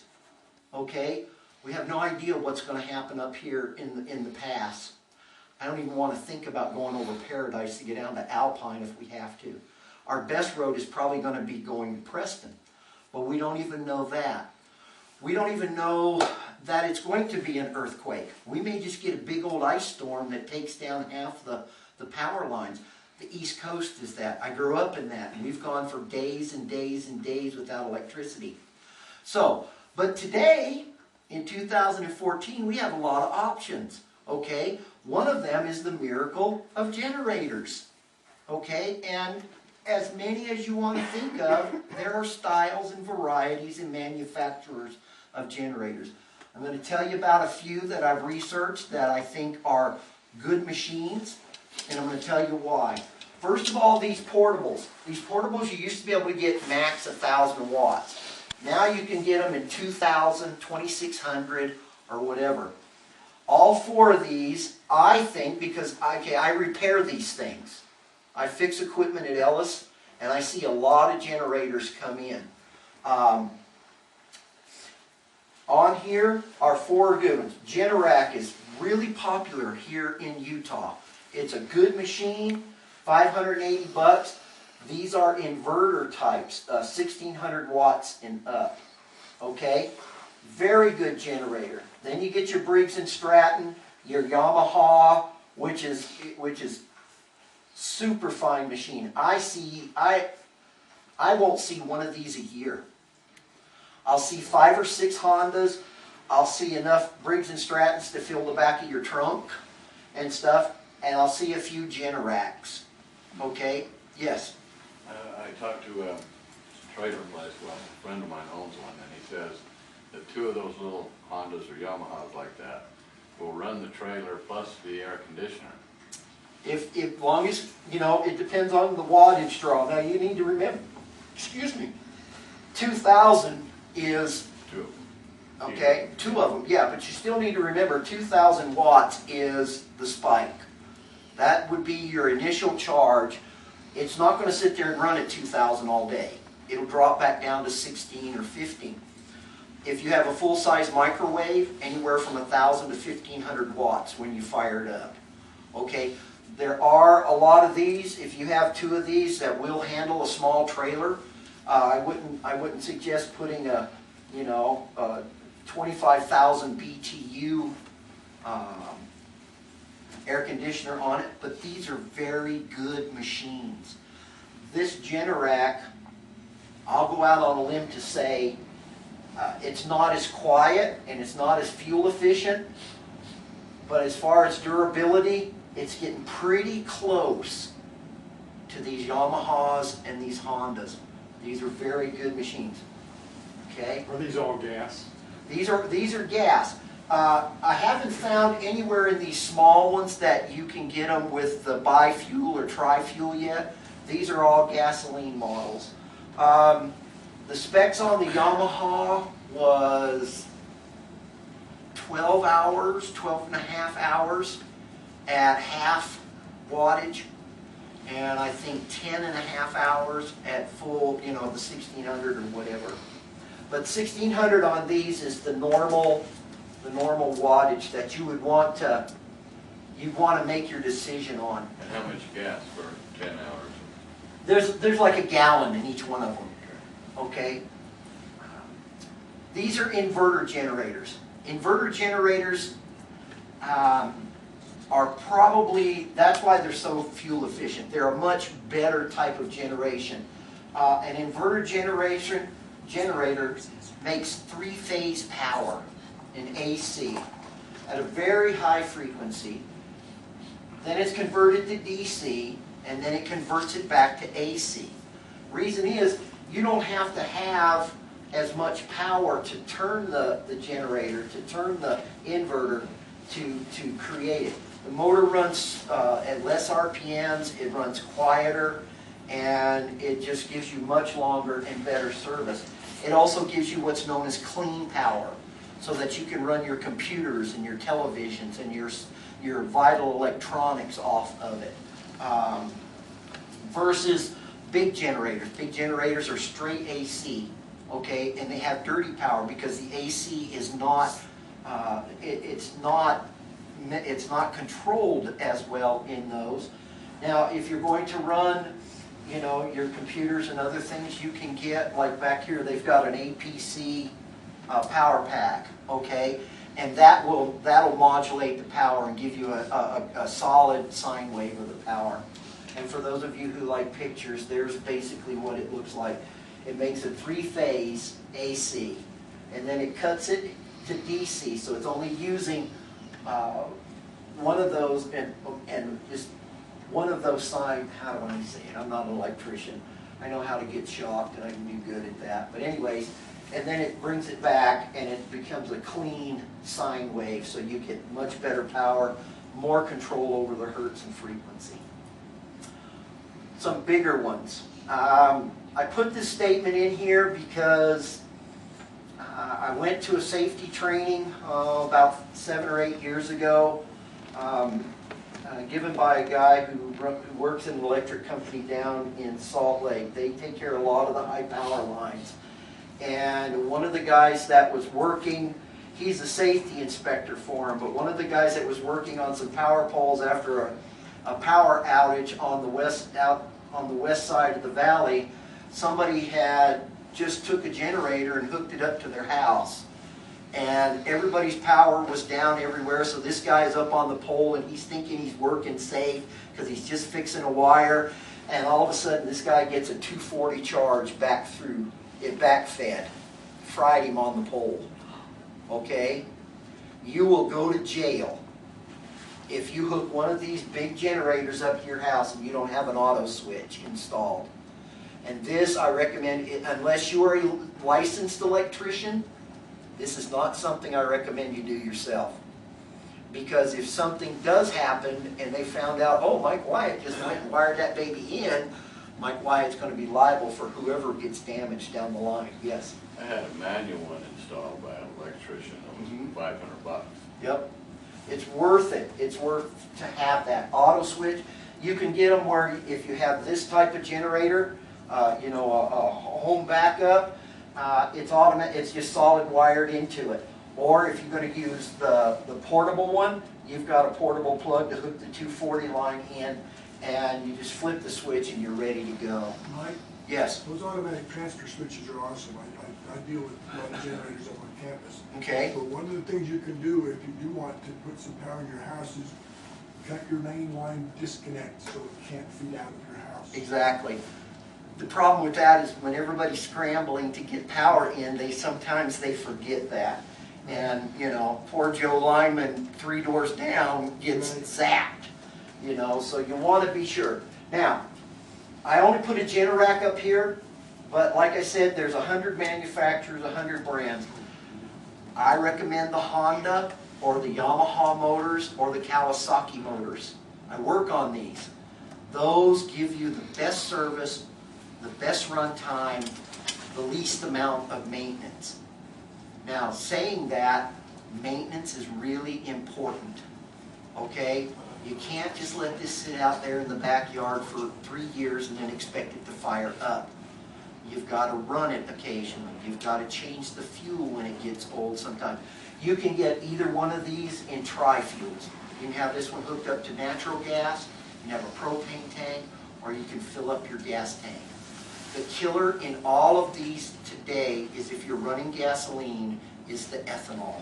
Okay? We have no idea what's going to happen up here in the pass. I don't even want to think about going over Paradise to get down to Alpine if we have to. Our best road is probably going to be going to Preston. But we don't even know that. We don't even know that it's going to be an earthquake. We may just get a big old ice storm that takes down half the power lines. The East Coast is that. I grew up in that. And we've gone for days and days and days without electricity. So, but today, in 2014, we have a lot of options. Okay? One of them is the miracle of generators. Okay? And as many as you want to think of, there are styles and varieties and manufacturers of generators. I'm going to tell you about a few that I've researched that I think are good machines, and I'm going to tell you why. First of all, these portables. These portables, you used to be able to get max 1,000 watts. Now you can get them in 2,000, 2,600, or whatever. All 4 of these, I think, because I repair these things. I fix equipment at Ellis, and I see a lot of generators come in. On here are 4 good ones. Generac is really popular here in Utah. It's a good machine, $580. These are inverter types, 1,600 watts and up. Okay? Very good generator. Then you get your Briggs & Stratton, your Yamaha, which is super fine machine. I won't see one of these a year. I'll see 5 or 6 Hondas. I'll see enough Briggs & Strattons to fill the back of your trunk and stuff. And I'll see a few Generacs. Okay? Yes? I talked to a trailer place, well, a friend of mine owns one, and he says that 2 of those little Hondas or Yamahas like that will run the trailer plus the air conditioner. If long as, you know, it depends on the wattage draw. Now you need to remember, 2,000 is, 2. okay, 2 of them, yeah, but you still need to remember 2,000 watts is the spike. That would be your initial charge. It's not going to sit there and run at 2,000 all day. It'll drop back down to 16 or 15. If you have a full-size microwave, anywhere from 1,000 to 1,500 watts when you fire it up. Okay, there are a lot of these. If you have 2 of these that will handle a small trailer, I wouldn't suggest putting a 25,000 BTU air conditioner on it, but these are very good machines. This Generac, I'll go out on a limb to say it's not as quiet and it's not as fuel efficient, but as far as durability, it's getting pretty close to these Yamahas and these Hondas. These are very good machines. Okay? Are these all gas? These are gas. I haven't found anywhere in these small ones that you can get them with the bi-fuel or tri-fuel yet. These are all gasoline models. The specs on the Yamaha was 12 hours, 12 and a half hours at half wattage, and I think 10 and a half hours at full, you know, the 1600 or whatever. But 1600 on these is the normal wattage that you would want to, you'd want to make your decision on. And how much gas for 10 hours? There's like a gallon in each one of them, okay? These are inverter generators. Inverter generators are probably, that's why they're so fuel efficient. They're a much better type of generation. An inverter generator makes three-phase power in AC at a very high frequency. Then it's converted to DC, and then it converts it back to AC. Reason is, you don't have to have as much power to turn the generator, to turn the inverter to create it. The motor runs at less RPMs, it runs quieter, and it just gives you much longer and better service. It also gives you what's known as clean power, so that you can run your computers and your televisions and your vital electronics off of it. Versus big generators. Big generators are straight AC, okay, and they have dirty power because the AC is not, it's not controlled as well in those. Now, if you're going to run, you know, your computers and other things, you can get, like back here, they've got an APC power pack, okay, and that'll modulate the power and give you a solid sine wave of the power. And for those of you who like pictures, there's basically what it looks like. It makes a three-phase AC, and then it cuts it to DC, so it's only using one of those, and just one of those sine, how do I say it? I'm not an electrician. I know how to get shocked, and I can do good at that. But anyways, and then it brings it back, and it becomes a clean sine wave, so you get much better power, more control over the hertz and frequency. Some bigger ones. I put this statement in here because I went to a safety training about 7 or 8 years ago, given by a guy who works in an electric company down in Salt Lake. They take care of a lot of the high power lines. And one of the guys that was working, he's a safety inspector for him, but one of the guys that was working on some power poles after a power outage on the west side of the valley, somebody had just took a generator and hooked it up to their house. And everybody's power was down everywhere, so this guy is up on the pole and he's thinking he's working safe because he's just fixing a wire, and all of a sudden this guy gets a 240 charge back through, it backfed, fried him on the pole. Okay? You will go to jail if you hook one of these big generators up to your house and you don't have an auto switch installed. And this, I recommend, unless you are a licensed electrician, this is not something I recommend you do yourself. Because if something does happen and they found out, oh, Mike Wyatt just went and wired that baby in, Mike Wyatt's going to be liable for whoever gets damaged down the line. Yes? I had a manual one installed by an electrician. It was $500. Yep. It's worth it. It's worth to have that auto switch. You can get them where if you have this type of generator, you know, a home backup, it's automatic. It's just solid wired into it. Or if you're going to use the portable one, you've got a portable plug to hook the 240 line in, and you just flip the switch and you're ready to go. Mike? Yes. Those automatic transfer switches are awesome. I deal with a lot of generators up on campus. Okay. But one of the things you can do if you do want to put some power in your house is cut your main line disconnect so it can't feed out of your house. Exactly. The problem with that is when everybody's scrambling to get power in, sometimes they forget that. And, you know, poor Joe Lyman, 3 doors down, gets zapped. You know, so you want to be sure. Now, I only put a Generac up here, but like I said, there's 100 manufacturers, 100 brands. I recommend the Honda or the Yamaha motors or the Kawasaki motors. I work on these. Those give you the best service, the best run time, the least amount of maintenance. Now, saying that, maintenance is really important, okay? You can't just let this sit out there in the backyard for 3 years and then expect it to fire up. You've got to run it occasionally. You've got to change the fuel when it gets old sometimes. You can get either one of these in tri-fuels. You can have this one hooked up to natural gas, you can have a propane tank, or you can fill up your gas tank. The killer in all of these today is, if you're running gasoline, is the ethanol.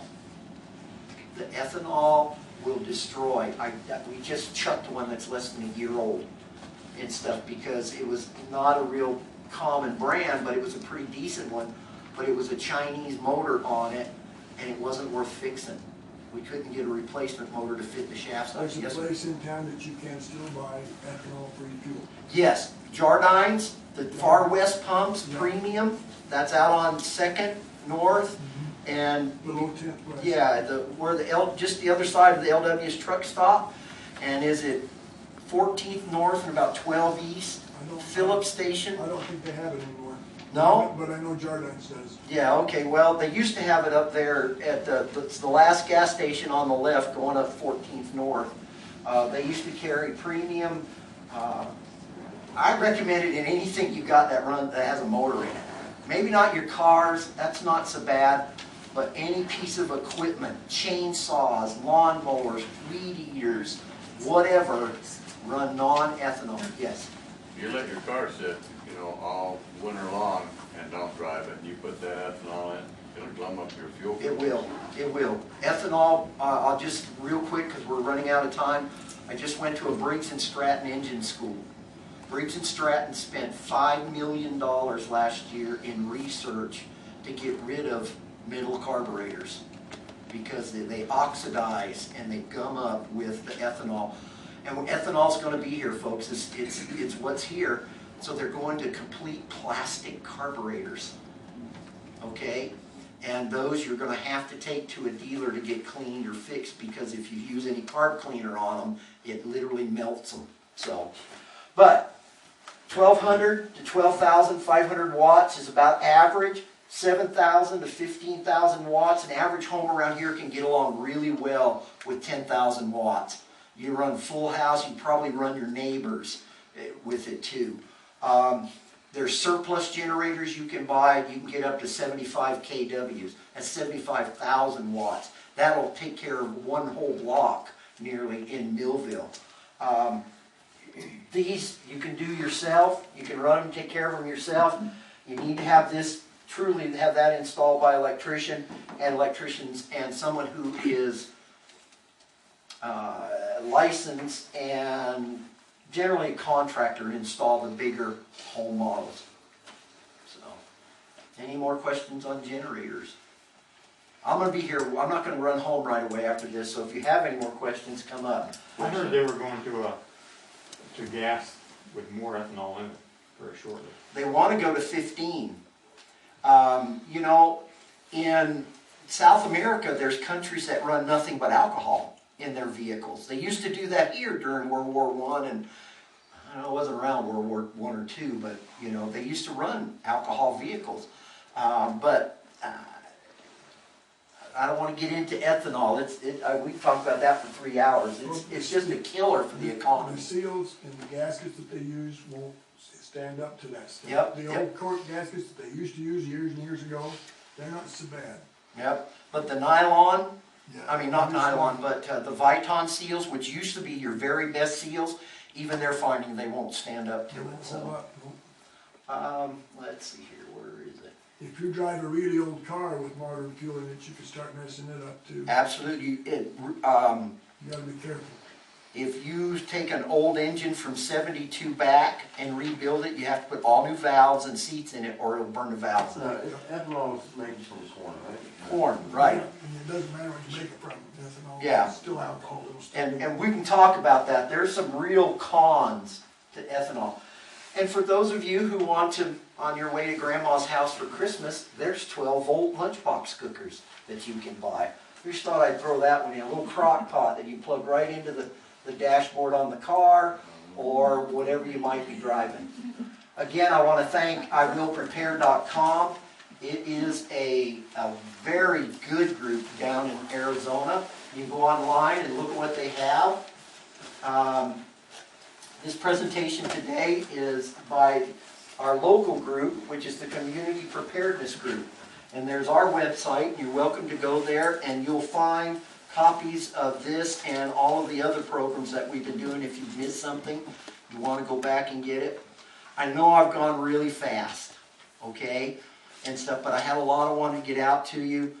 The ethanol will destroy. We just chucked one that's less than a year old and stuff because it was not a real common brand, but it was a pretty decent one. But it was a Chinese motor on it, and it wasn't worth fixing. We couldn't get a replacement motor to fit the shafts on it. There's a place in town that you can still buy ethanol-free fuel. Yes, Jardines, the Far West pumps, premium, that's out on 2nd North, and Below 10th West. yeah, just the other side of the LW's truck stop, and is it 14th North and about 12 East, Phillips Station? I don't think they have it anymore. No? But I know Jardines does. Yeah, okay, well, they used to have it up there at the last gas station on the left going up 14th North. They used to carry premium. I recommend it in anything you got that has a motor in it. Maybe not your cars, that's not so bad, but any piece of equipment, chainsaws, lawnmowers, weed eaters, whatever, run non-ethanol. Yes? You let your car sit, all winter long and don't drive it, and you put that ethanol in, it'll glum up your fuel. It will, it will. Ethanol, I'll just, real quick, because we're running out of time, I just went to a Briggs & Stratton engine school. Briggs & Stratton spent $5 million last year in research to get rid of middle carburetors because they oxidize and they gum up with the ethanol. And ethanol's going to be here, folks. It's what's here. So they're going to complete plastic carburetors, okay? And those you're going to have to take to a dealer to get cleaned or fixed, because if you use any carb cleaner on them, it literally melts them. So, but 1,200 to 12,500 watts is about average. 7,000 to 15,000 watts. An average home around here can get along really well with 10,000 watts. You run full house, you probably run your neighbors with it too. There's surplus generators you can buy. You can get up to 75 kWs. That's 75,000 watts. That'll take care of one whole block nearly in Millville. These you can do yourself. You can run them, take care of them yourself. You need to have this, truly have that installed by electricians and someone who is licensed and generally a contractor to install the bigger home models. So, any more questions on generators? I'm going to be here. I'm not going to run home right away after this, so if you have any more questions, come up. I heard they were going to gas with more ethanol in it very shortly. They want to go to 15. In South America, there's countries that run nothing but alcohol in their vehicles. They used to do that here during World War I, and I know it wasn't around World War I or II, but they used to run alcohol vehicles. But I don't want to get into ethanol. We can talk about that for 3 hours. It's just a killer for the economy. The seals and the gaskets that they use won't stand up to that stuff. Yep, The yep. old cork gaskets that they used to use years and years ago, they're not so bad. Yep. But the nylon, Yeah. I mean not nylon, but the Viton seals, which used to be your very best seals, even they're finding they won't stand up to They it. won't So, hold up. let's see here. Where is it? If you drive a really old car with modern fuel in it, you can start messing it up too. Absolutely. You gotta be careful. If you take an old engine from 72 back and rebuild it, you have to put all new valves and seats in it, or it'll burn the valves up. Ethanol is made from corn, right? Corn, right. And it doesn't matter what you make it from, ethanol. Yeah. It's still alcohol. It'll still be- And we can talk about that. There's some real cons to ethanol. And for those of you who want to, on your way to Grandma's house for Christmas, there's 12-volt lunchbox cookers that you can buy. We just thought I'd throw that one in, a little crock pot that you plug right into the dashboard on the car, or whatever. whatever you might be driving. Again, I want to thank IWillPrepare.com. It is a very good group down in Arizona. You can go online and look at what they have. This presentation today is by our local group, which is the Community Preparedness Group. And there's our website. You're welcome to go there, and you'll find copies of this and all of the other programs that we've been doing. If you've missed something, you want to go back and get it. I know I've gone really fast, okay, and stuff, but I had a lot I wanted to get out to you.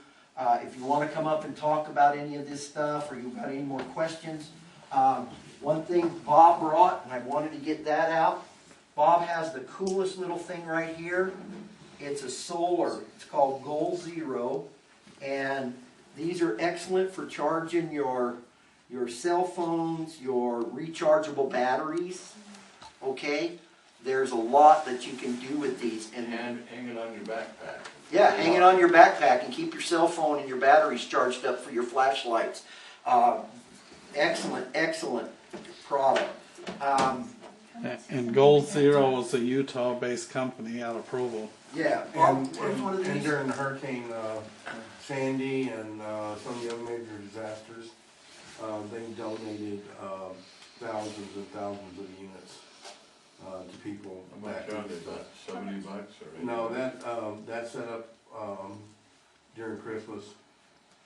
If you want to come up and talk about any of this stuff, or you've got any more questions, one thing Bob brought, and I wanted to get that out. Bob has the coolest little thing right here. It's a solar. It's called Goal Zero, and these are excellent for charging your cell phones, your rechargeable batteries. Okay, there's a lot that you can do with these, and hang it on your backpack. yeah, hang it on your backpack and keep your cell phone and your batteries charged up for your flashlights. Excellent product. And Gold Zero is a Utah-based company out of Provo. Yeah, And, where's one of and these? during the Hurricane Sandy and some of the other major disasters, they donated thousands and thousands of units to people. How much are they, about $70 or $80? No, that set up during Christmas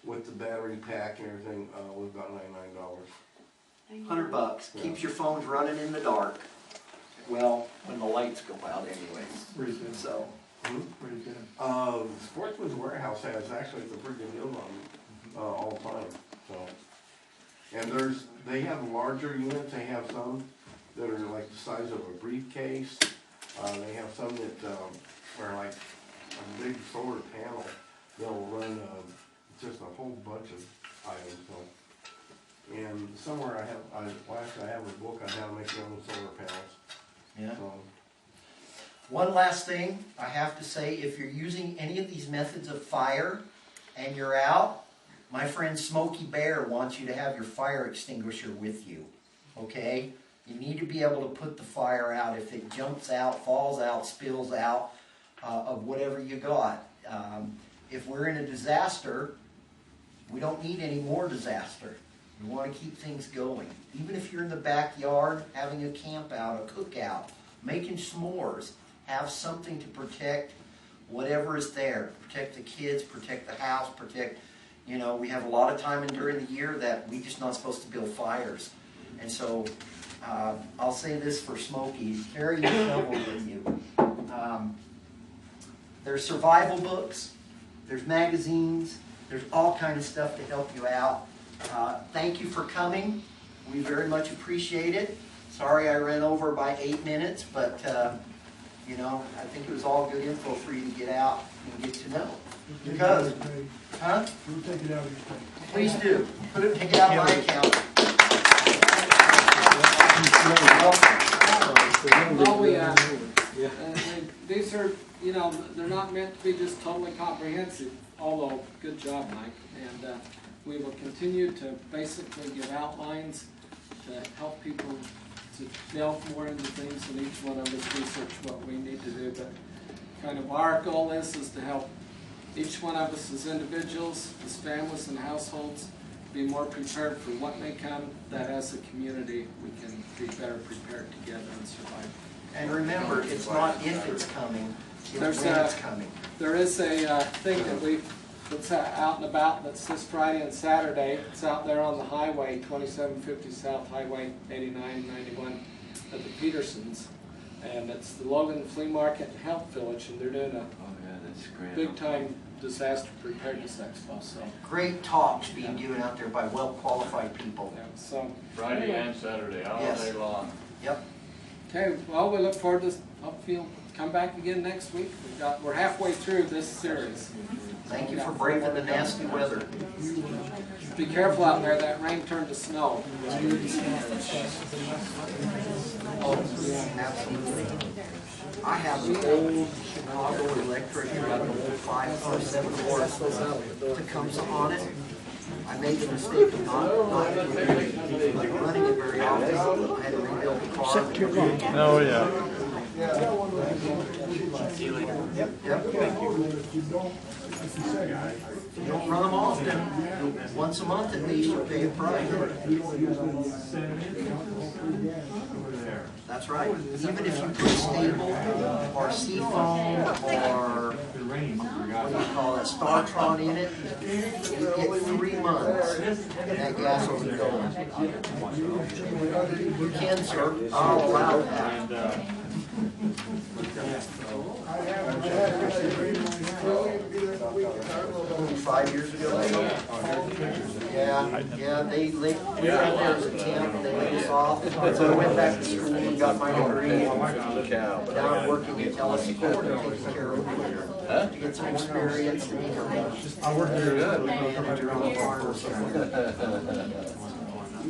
with the battery pack and everything was about $99. $100. Keeps your phones running in the dark. Well, when the lights go out anyways. Pretty good. So, Pretty good. Sportsman's Warehouse has actually a pretty good deal on them all the time. So, and they have larger units. They have some that are like the size of a briefcase. They have some that are like a big solar panel. They'll run just a whole bunch of items. So, and somewhere I have a book on how to make your own solar panels. yeah. So, One last thing I have to say, if you're using any of these methods of fire and you're out, my friend Smokey Bear wants you to have your fire extinguisher with you, okay? You need to be able to put the fire out if it jumps out, falls out, spills out of whatever you got. If we're in a disaster, we don't need any more disaster. We want to keep things going. Even if you're in the backyard having a camp out, a cookout, making s'mores, have something to protect whatever is there. Protect the kids, protect the house, protect, we have a lot of time during the year that we're just not supposed to build fires. And so, I'll say this for Smokey, carry your shovel with you. There's survival books, there's magazines, there's all kinds of stuff to help you out. Thank you for coming. We very much appreciate it. Sorry I ran over by 8 minutes, but I think it was all good info for you to get out and get to know. Because, huh? We'll take it out of your pay. Please do. Take it out of my account. These are, they're not meant to be just totally comprehensive, although good job, Mike. And we will continue to basically give outlines to help people to delve more into things, and each one of us research what we need to do. But kind of our goal is to help each one of us as individuals, as families and households, be more prepared for what may come, that as a community we can be better prepared together and survive. And remember, it's not if it's coming, it's when it's coming. There is a thing that's out and about that's this Friday and Saturday. It's out there on the highway, 2750 South Highway 89 91 at the Petersons. And it's the Logan Flea Market and Health Village, and they're doing a that's great. big time disaster preparedness expo. So, Great talks being given out there by well-qualified people. yeah, so Friday and Saturday, all Yes. day long. Yep. okay, well, we look forward to hope you'll come back again next week. We're halfway through this series. Thank you for braving the nasty weather. Be careful out there, that rain turned to snow. Oh, absolutely. I have an old Chicago Electric, got an old 5 or 7 horse Tecumseh on it. I made the mistake of not running it very often. I had to build the car. Oh, yeah. Yep. If you don't, like you said, If you don't run them often, once a month at least, you pay a price. That's right. Even if you put stable or seafoam or what do you call that, Startron in it, you get 3 months and that gas will be going. You can, sir. I'll allow that. 5 years ago. Yeah, they laid, we were out there as a temp, they laid us off. So I went back to school and got my degree. Now I'm working at LSU Court and taking care of it. To get some experience and become. I work here.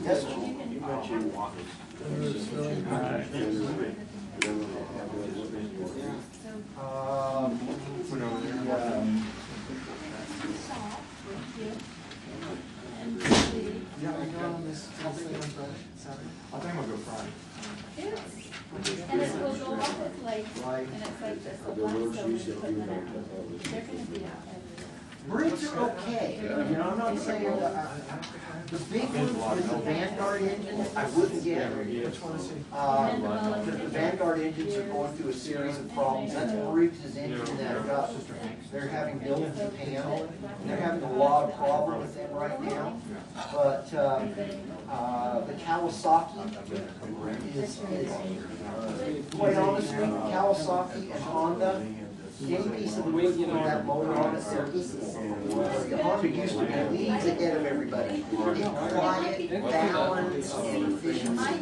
Yes, I think I'll go Friday. And it will go off with like, and it's like this, the one, so we put them out. They're gonna be out everywhere. Brids are okay, you know, I'm not saying, the big ones with the Vanguard engine, I wouldn't get. The Vanguard engines are going through a series of problems, that's Briggs' engine that got, they're having built in Japan, and they're having a lot of problem with them right now. But, the Kawasaki is, quite honestly, Kawasaki and Honda, any piece of the week, you know, that motor on it, they're equal. Honda used to be leagues ahead of everybody. In quiet, balance, and efficiency.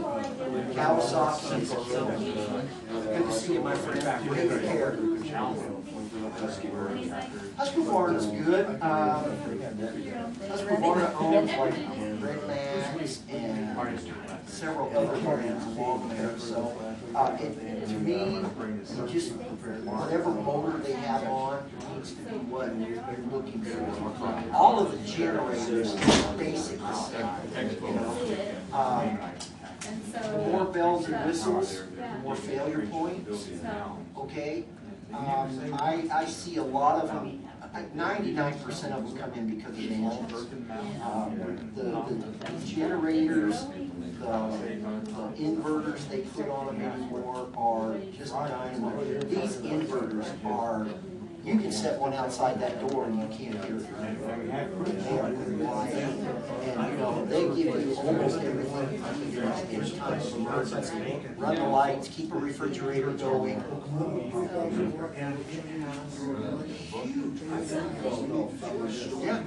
Kawasaki is so good to see you, my friend. Great care. Husqvarna's good. Husqvarna owns like Red Max and several other brands along there. So, to me, just whatever motor they have on needs to be what they're looking for. All of the generators are basic. You know, more bells and whistles, more failure points. Okay. I see a lot of them, 99% of them come in because of the engines. The generators, the inverters they put on them anymore are just dynamite. These inverters are, you can set one outside that door and you can't hear it. They are quiet, and you know, they give you almost everything in time of emergency. Run the lights, keep a refrigerator going. Yeah.